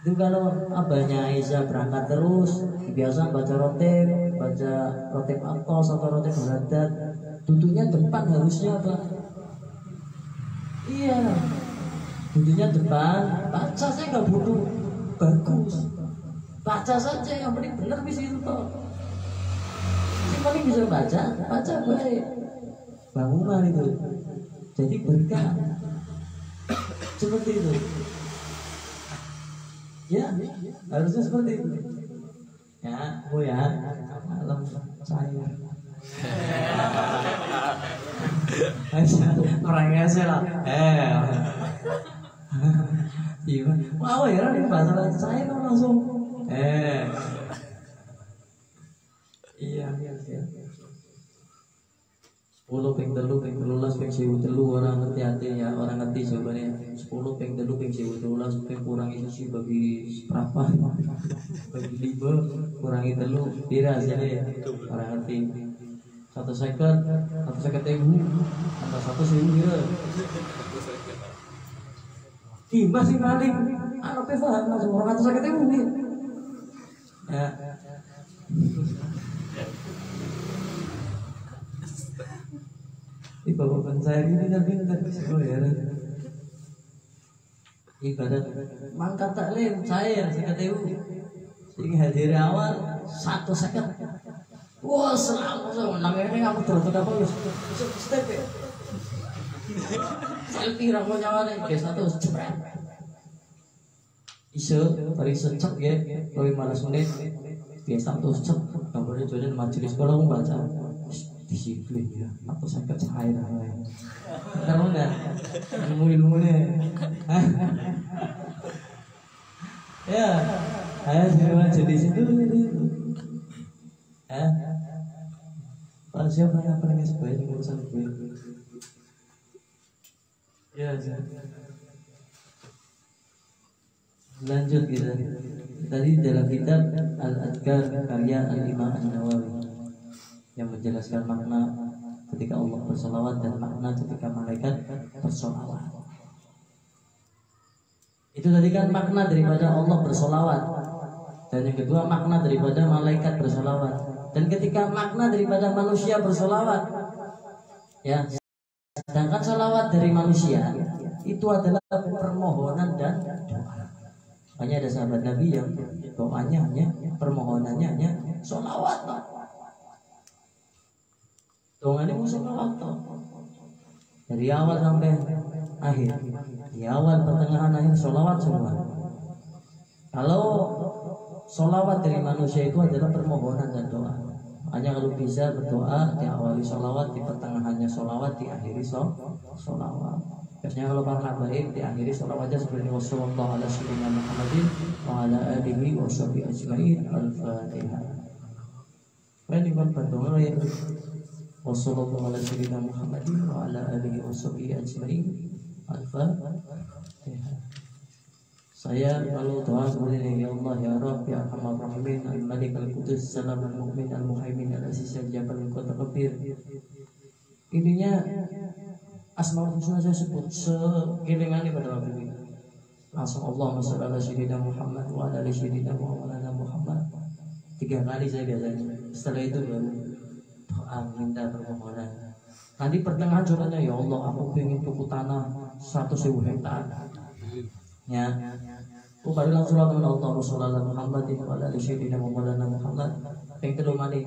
Speaker 3: Itu kalau abahnya Aisyah berangkat terus, biasa baca rote atos atau rote beradat, duduknya depan harusnya Pak. Iya, duduknya depan, baca saya nggak butuh bagus, baca saja yang penting benar bisa itu toh. Yang paling bisa baca baik. Bang Umar itu, jadi berkah seperti itu. Ya, harusnya seperti itu. Ya, oh ya, malam saya. Orangnya sih lah. Iya, wow ya, ini bahasa saya kan langsung. Iya. 10 ping 3 ping 13 ping 1003 orang ngerti artinya, orang ngerti jawabannya. 10 ping 3 ping 1013 ping kurangi sisi bagi berapa? Bagi 5 kurangi 3 pira hasilnya orang ngerti. 1 second ribu atau 1.000 pira. Timbas sih paling anu paham langsung 150.000 nih. Ya. Di bapak saya ini tapi oh ya ibadat mangkat taklim saya seketewu sehingga hadir awal 1 second. Wah selalu namanya kamu terus apa ya step ya selfie rambut nyawa nih biasa tuh cepet iso tadi secep ya lebih 15 menit biasa tuh cep gambarnya jodoh majelis kalau mau baca disiplin ya atau saya cair kamu enggak ilmu-ilmunya ya ayo semua jadi situ Pak siapa yang paling sebaik urusan gue ya lanjut kita tadi dalam kitab Al-Adhkar karya Al-Imam An-Nawawi yang menjelaskan makna ketika Allah bersolawat dan makna ketika malaikat bersolawat. Itu tadi kan makna daripada Allah bersolawat, dan yang kedua makna daripada malaikat bersolawat, dan ketika makna daripada manusia bersolawat, ya. Sedangkan solawat dari manusia itu adalah permohonan dan doa. Hanya ada sahabat Nabi yang doanya hanya permohonannya hanya solawat. Doanya mau solawat dari awal sampai akhir Di awal, pertengahan, akhir sholawat semua. Kalau sholawat dari manusia itu adalah permohonan dan doa. Hanya kalau bisa berdoa diawali sholawat, di pertengahannya sholawat, diakhiri sholawat. Biasanya kalau para habaib diakhiri sholawatnya seperti wassallallahu ala sayyidina Muhammadin wa ala alihi wa sahbihi ajma'in. Al-Fatihah. Ini kan berdoa ya. Wassallallahu ala sayyidina Muhammadin wa ala alihi wa sahbihi ajma'in. Al-Fatihah. Saya kalau doa seperti ini, ya Allah ya Rabb ya Arhamar Rahimin Al-Malik Al-Qudus Salam Al-Mu'min Al-Muhaimin Al-Aziz Al-Jabal Al-Qadir. Intinya Asmaul Husna saya sebut sekelingani pada waktu ini. Langsung Allahumma shalli ala sayyidina Muhammad wa ala ali sayyidina Muhammad. 3 kali saya biasanya. Setelah itu baru doa minta permohonan. Nanti pertengahan doanya, ya Allah aku ingin tuku tanah 100.000 hektar. Ya, aku baru langsung lakukan Allah Rasulullah Muhammad wa ala ali sayyidina Muhammad. Yang kedua mani,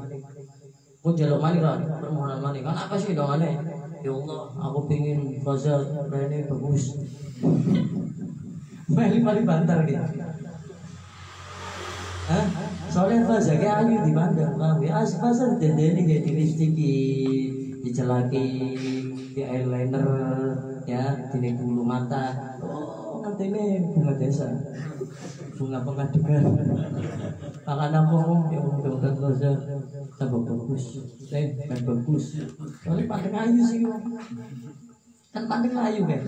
Speaker 3: aku jaluk mani kan, permohonan mani kan apa sih doanya? Ya Allah, aku ingin faza ini bagus. Mali bantar gitu. Hah? Soalnya faza kayak ayu di bandar, ya faza dendeni kayak dilistiki, dicelaki, di eyeliner, ya, di bulu mata. Nanti ini bunga desa, bunga pengadukan. Akan aku ngomong ya mudah-mudahan saja tambah bagus, kan bagus. Soalnya pandeng ayu sih, kan pandeng ayu kan.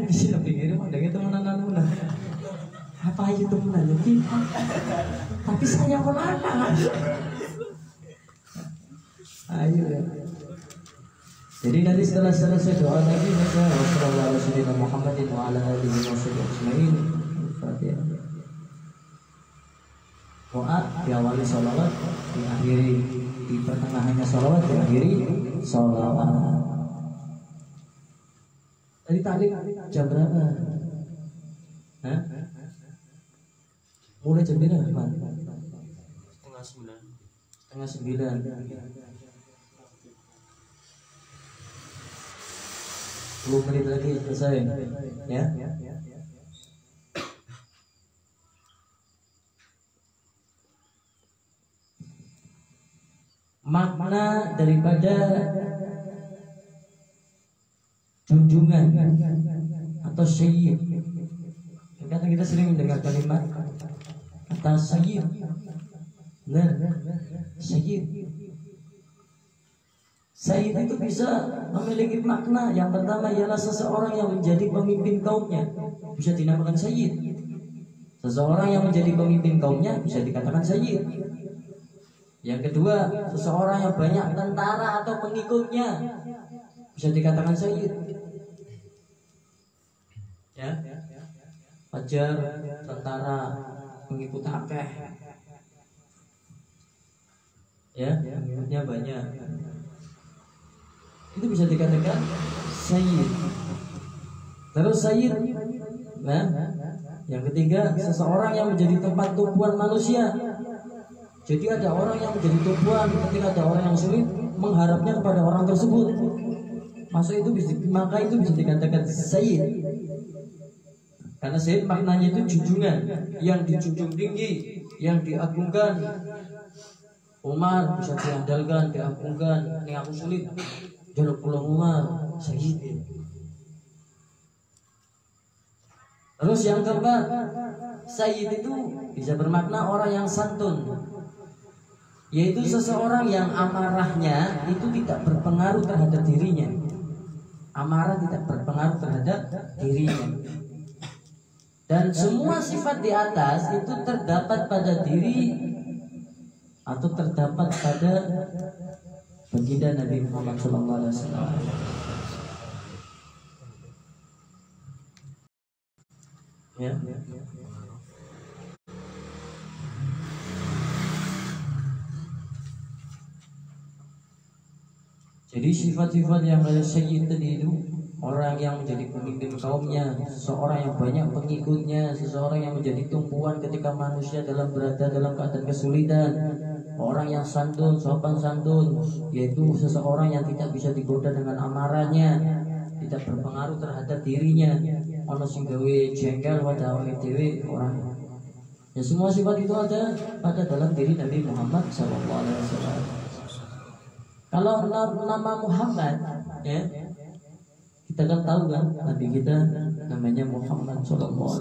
Speaker 3: Di sini pikir pandeng itu mana. Apa ayu temenan jadi? Tapi saya melana. Ayu ya. Jadi nanti setelah selesai doa lagi maka wassalamualaikum Muhammadin wa ala alihi wa sahbihi ajma'in. Al-Fatihah. Doa diawali sholawat, diakhiri di pertengahannya sholawat, diakhiri sholawat. Tadi jam berapa? Hah? Mulai jam berapa? Setengah 9. 10 menit lagi selesai, ya. Makna daripada junjungan atau sayyid. Karena kita sering mendengar kalimat kata sayyid. Nah, sayyid. Sayyid itu bisa memiliki makna. Yang pertama ialah seseorang yang menjadi pemimpin kaumnya, bisa dinamakan sayyid. Seseorang yang menjadi pemimpin kaumnya bisa dikatakan sayyid. Yang kedua, seseorang yang banyak tentara atau pengikutnya bisa dikatakan sayyid. Ya, fajar, tentara, pengikut akeh. Ya, pengikutnya banyak. Itu bisa dikatakan sayyid. Terus sayyid, nah, yang ketiga seseorang yang menjadi tempat tumpuan manusia. Jadi ada orang yang menjadi tumpuan ketika ada orang yang sulit, mengharapnya kepada orang tersebut. Maka itu bisa dikatakan sayyid. Karena sayyid maknanya itu junjungan, yang dijunjung tinggi, yang diagungkan. Umar bisa diandalkan, diagungkan. Ini aku sulit, jaluk pulang Umar, sayyid. Terus yang keempat, sayyid itu bisa bermakna orang yang santun, yaitu seseorang yang amarahnya itu tidak berpengaruh terhadap dirinya. Amarah tidak berpengaruh terhadap dirinya. Dan semua sifat di atas itu terdapat pada diri atau terdapat pada baginda Nabi Muhammad SAW. Ya. Jadi sifat-sifat yang ada sayyid tadi itu, orang yang menjadi pemimpin kaumnya, seseorang yang banyak pengikutnya, seseorang yang menjadi tumpuan ketika manusia berada dalam keadaan kesulitan, orang yang santun, sopan santun, yaitu seseorang yang tidak bisa digoda dengan amarahnya, tidak berpengaruh terhadap dirinya. Ono sing gawe jengkel pada awake dhewe orang. Ya semua sifat itu ada pada dalam diri Nabi Muhammad SAW. Kalau nama Muhammad, ya kita kan tahu kan Nabi kita namanya Muhammad SAW.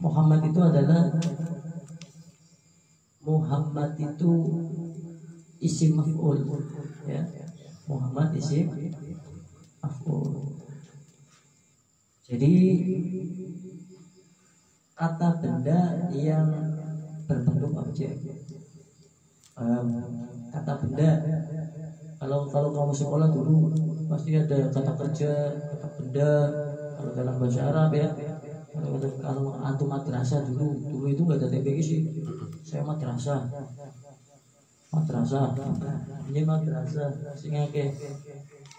Speaker 3: Muhammad itu adalah Muhammad itu isim maf'ul, ya. Muhammad isim maf'ul. Jadi kata benda yang berbentuk objek. Kata benda, kalau kamu sekolah dulu pasti ada kata kerja, kata benda. Kalau dalam bahasa Arab ya, kalau antum madrasah dulu itu nggak ada TPG sih. Saya madrasah, ini madrasah, singake.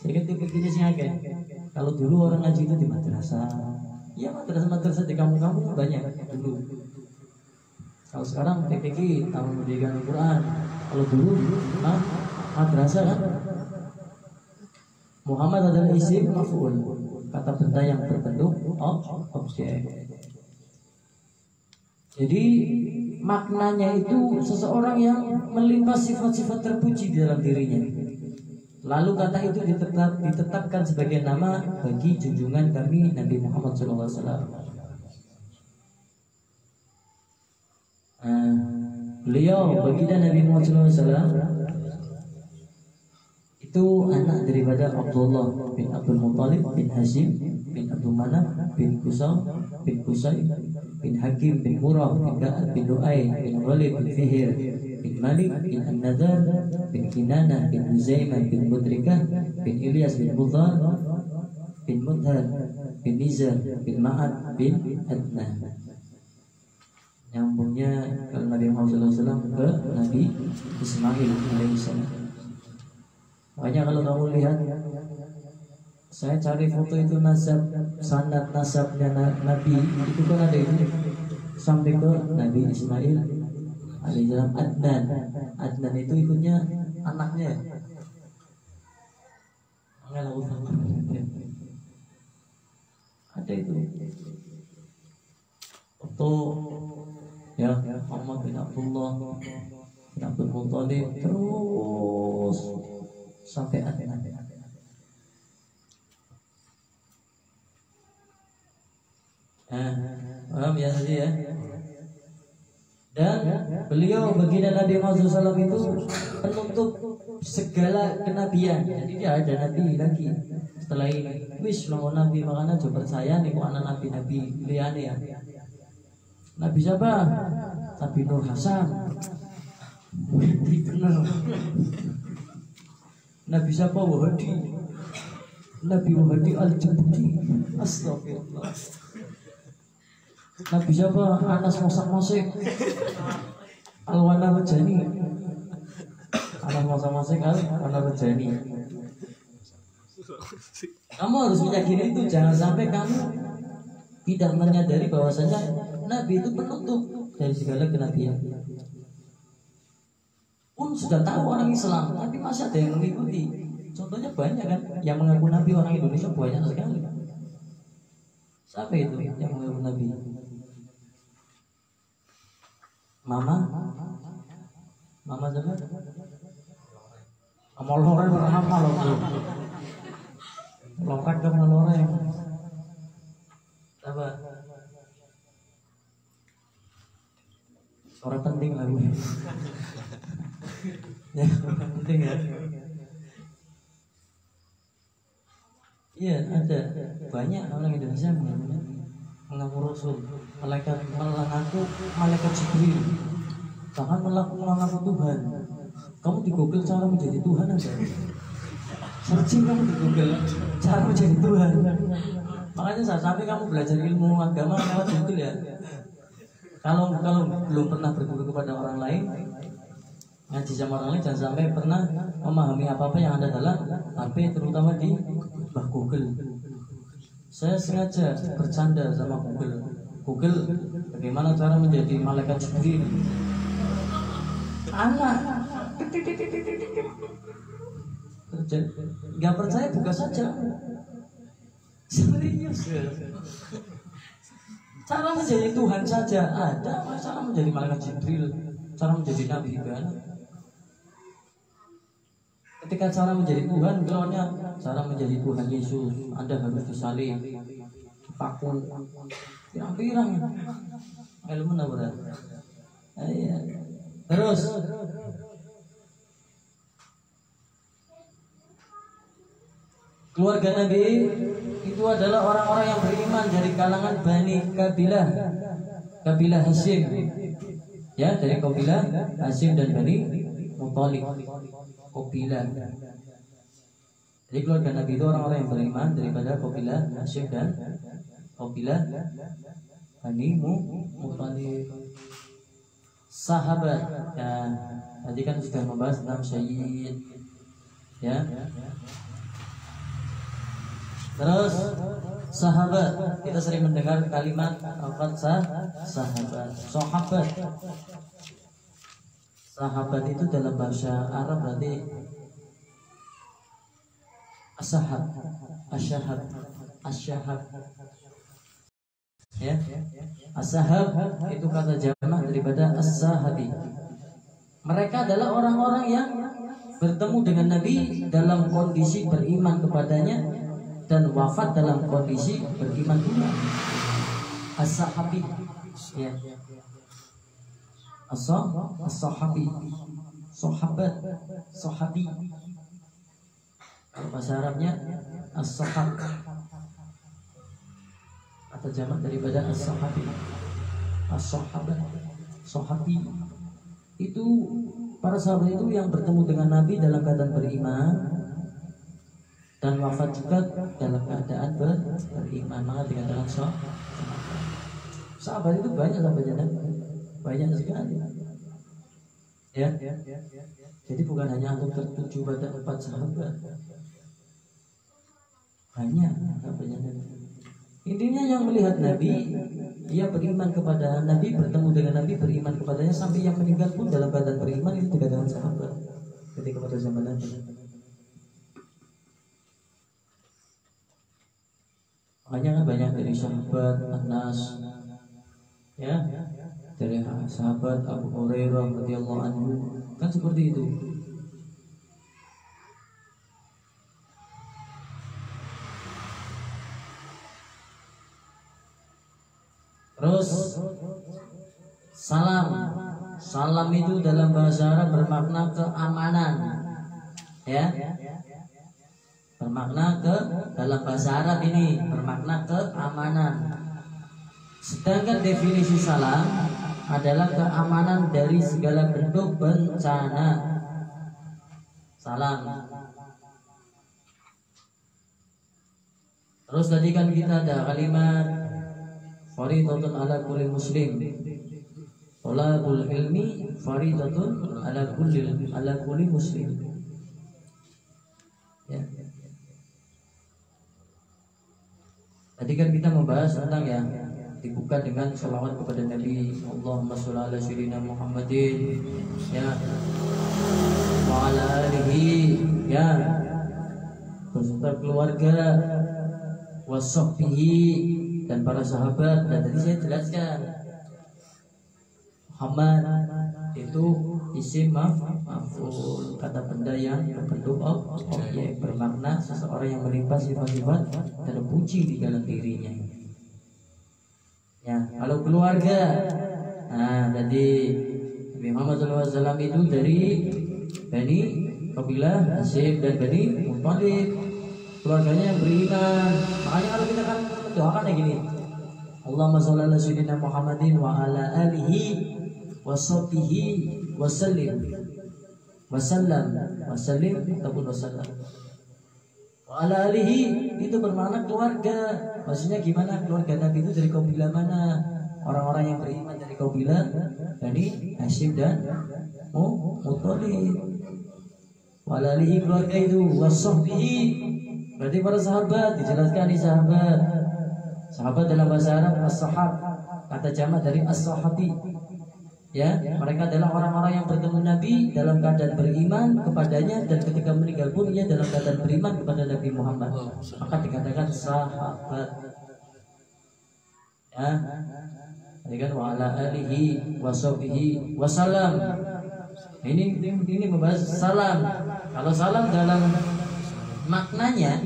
Speaker 3: Saya kan TPG-nya singake. Kalau dulu orang ngaji itu di madrasah, ya madrasah di kampung-kampung banyak dulu. Kalau sekarang TPG tahun pendidikan Al-Quran. Kalau dulu madrasah kan. Muhammad adalah isim maf'ul, kata benda yang berbentuk objek. Jadi maknanya itu seseorang yang melimpah sifat-sifat terpuji di dalam dirinya. Lalu kata itu ditetapkan sebagai nama bagi junjungan kami Nabi Muhammad SAW. Beliau baginda Nabi Muhammad SAW itu anak daripada Abdullah bin Abdul Muttalib bin Hashim bin Abdul Manaf bin Qusay bin Hakim bin Murrah bin Ga'ad bin Lu'ay bin Ghalib bin Fihir bin Malik bin An-Nadar bin Kinanah bin Huzaimah bin Mudrikah bin Ilyas bin Mudhar bin Mudhar bin Nizar bin Ma'ad bin Adnan. Nyambungnya kalau Nabi Muhammad SAW ke Nabi Ismail alaihissalam. Makanya kalau kamu lihat, saya cari foto itu sanad nasabnya Nabi itu kan ada itu sampai ke Nabi Ismail alaihissalam. Adnan itu ikutnya anaknya. Ada itu foto ya Muhammad bin Abdullah bin Abdul Muttalib terus sampai Adnan. Paham ya tadi ya? Dan beliau baginda Nabi Muhammad SAW itu penutup segala kenabian. Jadi dia ada nabi lagi setelah ini. Wis mau nabi makanya coba percaya nih kok anak nabi liane ya. Nabi siapa? Nabi Nur Hasan. Benar. Nabi siapa? Wahdi. Nabi Wahdi Al-Jabuti. Astagfirullah. Nabi siapa? Anas Mosak-Mosek Al-Wana Rejani. Anas Mosak-Mosek Al-Wana Rejani. Kamu harus meyakini itu. Jangan sampai kamu tidak menyadari bahwasanya Nabi itu penutup dari segala kenabian. Pun sudah tahu orang Islam, tapi masih ada yang mengikuti. Contohnya banyak kan, yang mengaku Nabi orang Indonesia banyak sekali. Siapa itu yang mengaku Nabi? Mama siapa? Amal loreng beramal loh. Lokat ke mana loreng? Apa? Orang penting lah gue. Ya, orang penting ya. Iya, ada banyak orang Indonesia mengaku Rasul, mengaku malaikat Jibril, bahkan mengaku Tuhan. Kamu di Google cara menjadi Tuhan aja. Searching kamu di Google cara menjadi Tuhan. Makanya saat sampai kamu belajar ilmu agama lewat Google ya. Kalau belum pernah berguru kepada orang lain, ngaji sama orang lain, jangan sampai pernah memahami apa-apa yang ada dalam HP, terutama di Google. Saya sengaja bercanda sama Google, bagaimana cara menjadi malaikat Jibril. anak. Nggak percaya buka saja. Serius ya. Cara menjadi Tuhan saja ada, cara menjadi malaikat Jibril, cara menjadi nabi kan. Ketika cara menjadi Tuhan, bilangnya cara menjadi Tuhan Yesus, Anda harus disalib, dipakul, pirang-pirang, ilmu berat. Terus keluarga Nabi itu adalah orang-orang yang beriman dari kalangan Bani kabilah Hashim, ya, dari kabilah Hashim dan Bani Muthalib. Kabilah. Jadi keluarga Nabi itu orang-orang yang beriman daripada kabilah Hashim dan kabilah Bani Muthalib. Sahabat, ya, tadi kan sudah membahas tentang syahid, ya. Terus sahabat, kita sering mendengar kalimat sahabat. Sahabat itu dalam bahasa Arab berarti asyahab. Ya, asyahab itu kata jamak daripada as-sahabi. Mereka adalah orang-orang yang bertemu dengan Nabi dalam kondisi beriman kepadanya dan wafat dalam kondisi beriman pula. As-sahabi, ya. As-sahabi, sahabat, sahabi. Kalau bahasa Arabnya as-sahab, atau jamak daripada as-sahabi, as-sahabat, sahabi. Itu para sahabat itu yang bertemu dengan Nabi dalam keadaan beriman dan wafat juga dalam keadaan beriman. Maka dikatakan sahabat itu banyak sahabatnya, banyak sekali. Ya. Jadi bukan hanya untuk tertuju pada 4 sahabat, banyak sahabatnya. Intinya yang melihat Nabi, dia beriman kepada Nabi, bertemu dengan Nabi, beriman kepadanya sampai yang meninggal pun dalam keadaan beriman, itu dikatakan sahabat ketika pada zaman Nabi. Makanya banyak dari sahabat Anas, ya, dari sahabat Abu Hurairah radhiyallahu anhu, kan seperti itu. Terus salam itu dalam bahasa Arab bermakna keamanan, ya, bermakna dalam bahasa Arab ini bermakna keamanan. Sedangkan definisi salam adalah keamanan dari segala bentuk bencana. Salam. Terus tadi kan kita ada kalimat faridatun ala kulli muslim. Talabul ilmi faridatun ala kulli muslim. Ya. Tadi kan kita membahas tentang yang dibuka dengan sholawat kepada Nabi, Allahumma sholli ala sayyidina Muhammadin, ya, wa ala alihi, ya, beserta keluarga, wasahbihi, dan para sahabat. Dan tadi saya jelaskan Muhammad itu isim maf'ul, kata benda yang berbentuk objek, bermakna seseorang yang melimpah sifat-sifat terpuji di dalam dirinya. Ya, kalau keluarga, nah tadi Nabi Muhammad SAW itu dari Bani kabilah Hashim dan Bani Muthalib, keluarganya yang beriman. Makanya kalau kita kan doakan kayak gini, Allahumma sholli ala sayyidina Muhammadin wa ala alihi wa sahbihi wa sallim ataupun wasallam. Wa ala alihi itu bermakna keluarga. Maksudnya gimana keluarga Nabi itu dari kabilah mana? Orang-orang yang beriman dari kabilah Bani Hashim dan Muthalib. Wa ala alihi keluarga itu, wasahbihi berarti para sahabat. Dijelaskan di sahabat. Sahabat dalam bahasa Arab as-sahab, kata jamak dari as-sahabi. Ya, mereka adalah orang-orang yang bertemu Nabi dalam keadaan beriman kepadanya, dan ketika meninggal pun ia dalam keadaan beriman kepada Nabi Muhammad. Maka dikatakan sahabat. Ya, ini kan wa ala alihi wa sahbihi wasallam. Ini membahas salam. Kalau salam dalam maknanya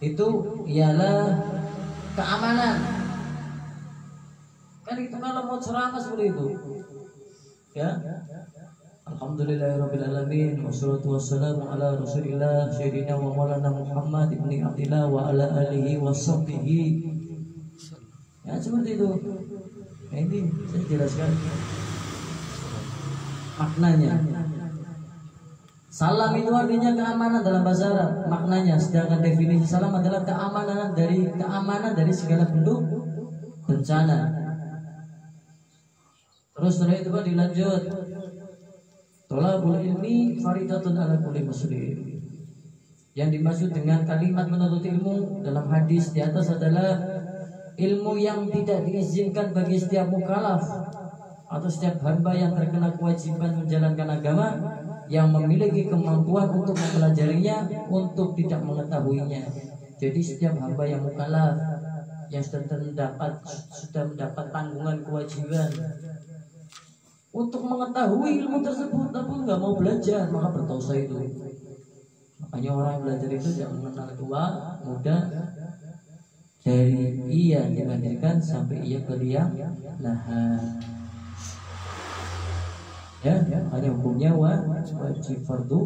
Speaker 3: itu ialah keamanan. Kan itu kalau mau ceramah seperti itu. Ya. Alhamdulillahirabbil alamin wassalatu wassalamu ala Rasulillah sayyidina wa maulana Muhammad ibni Abdillah wa ala alihi washabbihi. Ya seperti itu. Nah, ini saya jelaskan maknanya. Salam itu artinya keamanan dalam bahasa Arab maknanya, sedangkan definisi salam adalah keamanan dari segala bentuk bencana. Terus setelah itu dilanjut, thalabul ilmi faridatun ala kulli muslim. Yang dimaksud dengan kalimat menuntut ilmu dalam hadis di atas adalah ilmu yang tidak diizinkan bagi setiap mukallaf atau setiap hamba yang terkena kewajiban menjalankan agama, yang memiliki kemampuan untuk mempelajarinya untuk tidak mengetahuinya. Jadi setiap hamba yang mukallaf yang sudah mendapat tanggungan kewajiban untuk mengetahui ilmu tersebut tapi nggak mau belajar, maka berdosa itu. Makanya orang yang belajar itu jangan mengenal tua muda, dari ia dilahirkan sampai ia beliang lahan. Ya, hanya hukumnya wajib fardu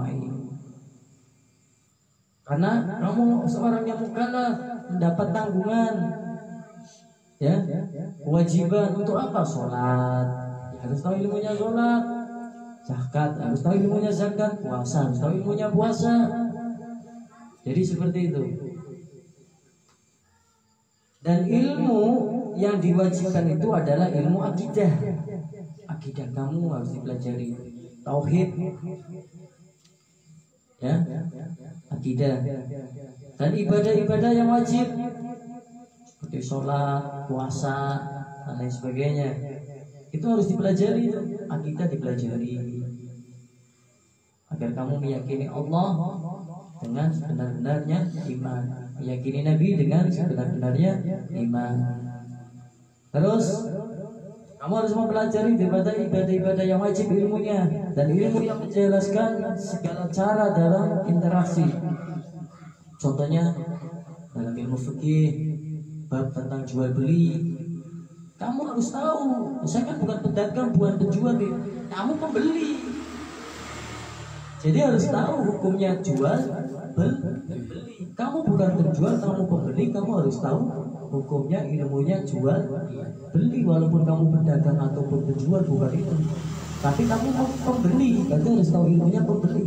Speaker 3: ain. Karena kamu seorang yang mukallaf mendapat tanggungan, ya, kewajiban untuk apa? Sholat, ya, harus tahu ilmunya sholat. Zakat, harus tahu ilmunya zakat. Puasa, harus tahu ilmunya puasa. Jadi seperti itu. Dan ilmu yang diwajibkan itu adalah ilmu akidah. Akidah kamu harus dipelajari, tauhid, ya, akidah. Dan ibadah-ibadah yang wajib seperti sholat, puasa, dan lain sebagainya, itu harus dipelajari. Akidah dipelajari agar kamu meyakini Allah dengan sebenar-benarnya iman, meyakini Nabi dengan sebenar-benarnya iman. Terus kamu harus mempelajari ibadah-ibadah yang wajib ilmunya, dan ilmu yang menjelaskan segala cara dalam interaksi. Contohnya dalam ilmu fikih, bab tentang jual beli, kamu harus tahu. Saya kan bukan pedagang, bukan penjual, kamu pembeli. Jadi harus tahu hukumnya jual beli. Kamu bukan penjual, kamu pembeli, kamu harus tahu hukumnya, ilmunya jual beli. Walaupun kamu pedagang ataupun penjual, bukan itu, tapi kamu mau pembeli, berarti harus tahu ilmunya pembeli.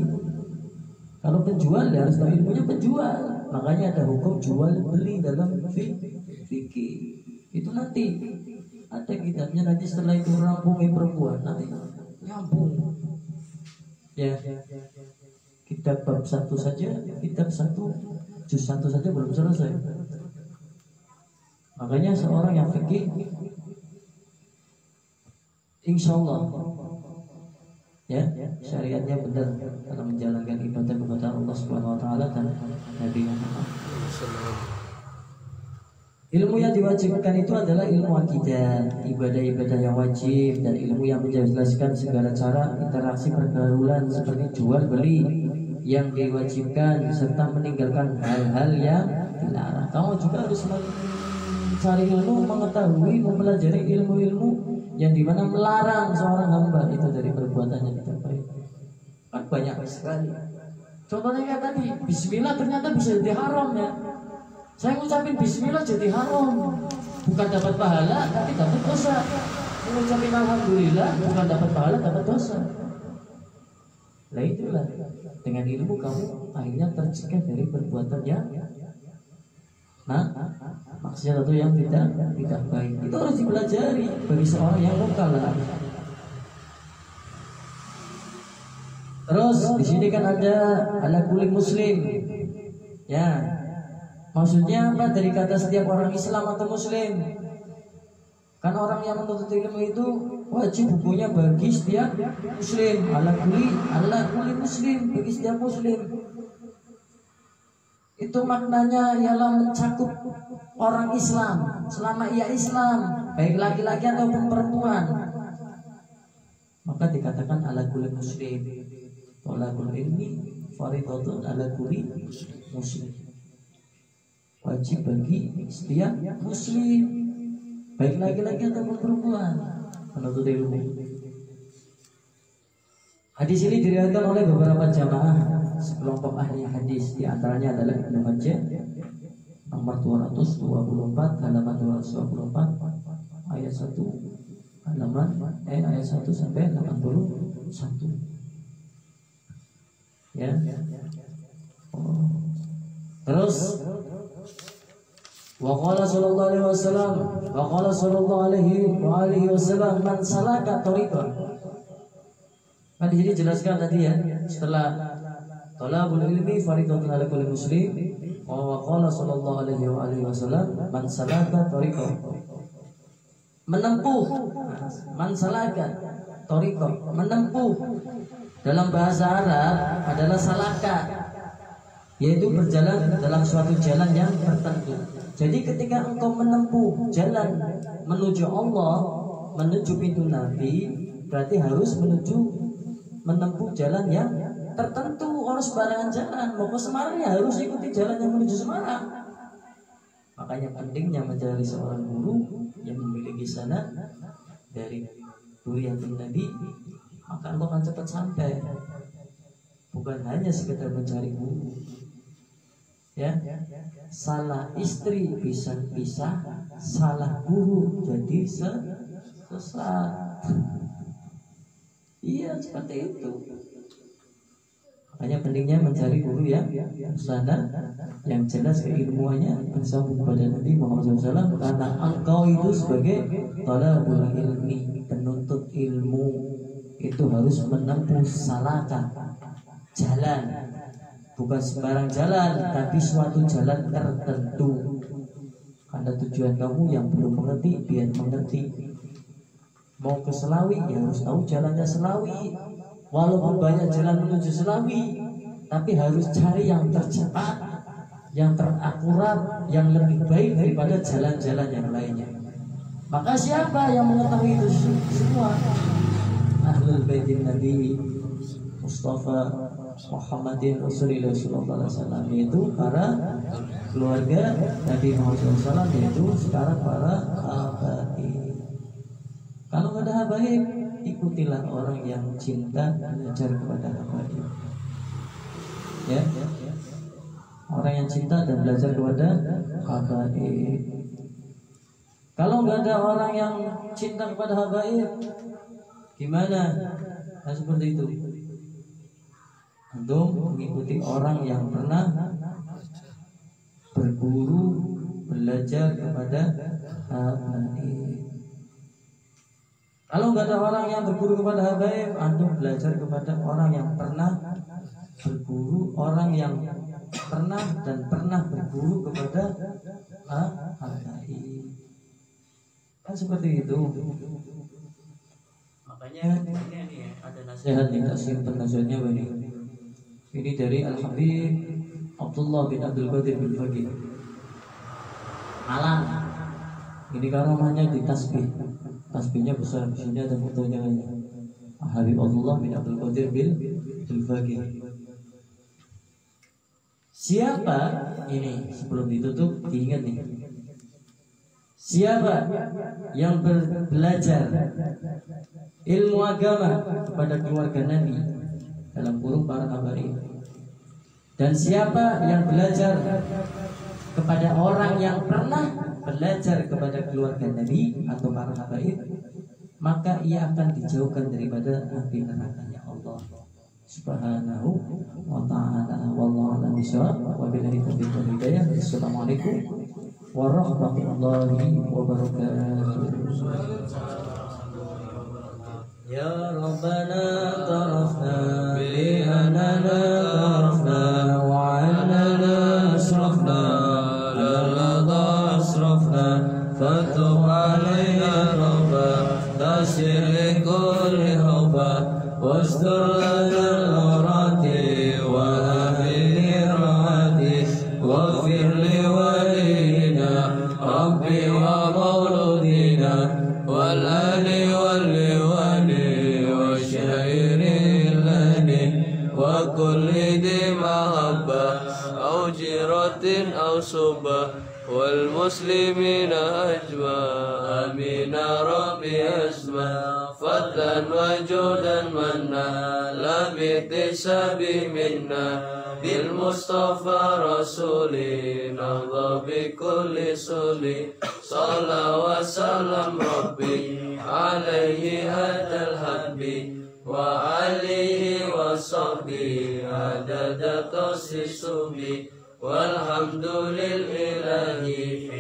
Speaker 3: Kalau penjual ya harus tahu ilmunya penjual. Makanya ada hukum jual beli dalam fikih. Itu nanti ada kitabnya, nanti setelah itu rampungin perempuan, nanti nyambung. Ya, kitab bab 1 saja, kitab 1 juz 1 saja belum selesai. Makanya seorang yang fikih, insya Allah, ya, syariatnya benar dalam menjalankan ibadah kepada Allah Subhanahu Wa Taala dan Nabi Muhammad. Ilmu yang diwajibkan itu adalah ilmu akidah, ibadah-ibadah yang wajib, dan ilmu yang menjelaskan segala cara interaksi pergaulan seperti jual beli yang diwajibkan serta meninggalkan hal-hal yang dilarang. Kamu juga harus mencari ilmu, mengetahui, mempelajari ilmu-ilmu yang dimana melarang seorang hamba itu dari perbuatannya tidak baik. Kan banyak sekali. Contohnya kayak tadi, bismillah ternyata bisa jadi haram, ya. Saya ngucapin bismillah jadi haram, bukan dapat pahala tapi dapat dosa. Mengucapin alhamdulillah bukan dapat pahala, dapat dosa. Nah itulah, dengan ilmu kamu akhirnya tercegah dari perbuatan yang maksiat atau yang tidak baik. Itu harus dipelajari bagi seorang yang mukallaf. Terus di sini kan ada ala kulli muslim, ya. Maksudnya apa dari kata setiap orang Islam atau Muslim? Kan orang yang menuntut ilmu itu wajib hukumnya bagi setiap muslim, ala kulli muslim, bagi setiap muslim. Itu maknanya ialah mencakup orang Islam selama ia Islam, baik laki-laki ataupun perempuan. Maka dikatakan ala kulli muslim. Thalabul ilmi fardhatun ala kulli muslim. Wajib bagi setiap muslim, baik laki-laki ataupun perempuan, menuntut ilmu. Hadis ini diriwayatkan oleh beberapa jamaah sekelompok ahli hadis, di antaranya adalah Ibnu Majah nomor 224 halaman 224 ayat 1 ayat 1 sampai 81. Ya. Terus Waqala sallallahu alaihi wasallam man salaka tariqan. Kan di sini jelaskan tadi ya, setelah talabul ilmi fardhatun ala kulli muslim, wa qala sallallahu alaihi wasallam man salaka tariqan. Menempuh, man salaka tariqan, menempuh dalam bahasa Arab adalah salaka, yaitu berjalan dalam suatu jalan yang tertentu. Jadi ketika engkau menempuh jalan menuju Allah, menuju pintu Nabi, berarti harus menempuh jalan yang tertentu. Harus sembarangan jalan. Mau ke Semarang ya harus ikuti jalan yang menuju Semarang. Makanya pentingnya mencari seorang guru yang memiliki sanad dari Duriyatul Nabi, maka engkau akan cepat sampai. Bukan hanya sekedar mencari guru. Ya, salah istri bisa pisah, salah guru jadi sesat. Iya, seperti itu. Makanya pentingnya mencari guru yang sanad, yang jelas keilmuannya bersambung kepada Nabi Muhammad SAW, karena engkau itu sebagai talabul ilmi, penuntut ilmu, itu harus menempuh salaka, jalan. Bukan sembarang jalan, tapi suatu jalan tertentu. Karena tujuan kamu yang belum mengerti, biar mengerti. Mau ke Selawi, ya harus tahu jalannya Selawi. Walaupun banyak jalan menuju Selawi, tapi harus cari yang tercepat, yang terakurat, yang lebih baik daripada jalan-jalan yang lainnya. Maka siapa yang mengetahui itu semua? Ahlul Baitin Nabi Mustafa Muhammadin Rasulullah sallallahu alaihi wasallam, yaitu para keluarga Nabi Muhammad SAW, yaitu sekarang para habaib. Kalau nggak ada habaib, ikutilah orang yang cinta belajar kepada habaib. Ya, orang yang cinta dan belajar kepada habaib. Kalau nggak ada orang yang cinta kepada habaib, gimana? Nah, seperti itu. Untuk mengikuti orang yang pernah berguru belajar kepada habaib. Kalau nggak ada orang yang berguru kepada habaib, antum belajar kepada orang yang pernah berguru, orang yang pernah berguru kepada habaib. Kan seperti itu. Makanya ini ada nasihat yang tak simpan, nasihatnya begini. Ini dari Al-Habib Abdullah bin Abdul Qadir bin Faqih Malang. Ini karomahnya di tasbih. Tasbihnya besar, di sini ada fotonya. Habib Abdullah bin Abdul Qadir bin Faqih. Siapa ini? Sebelum ditutup diingat nih. Siapa yang belajar ilmu agama kepada keluarga Nabi, dalam kurung para habaib, dan siapa yang belajar kepada orang yang pernah belajar kepada keluarga Nabi atau para habaib, maka ia akan dijauhkan daripada api nerakanya Allah Subhanahu wa ta'ala. Wallahu a'lam bishawab. Wabillahi taufiq wal hidayah. Assalamualaikum warahmatullahi wabarakatuh. Ya Rabbana tarafna bi'anana tarafna wa 'annana asrafna la asrafna fatub 'alaina rabbana tasir
Speaker 2: مولد محبة أو جيرة أو صبة والمسلمين أجمع آمين ربي أسمع فضلا وجودا منا لا باكتساب منا بالمصطفى رسولي نهضى بكل سولي صلى وسلم ربي عليه هدى الحب وعليه وصحبه عدد قص الصبي والحمد لله في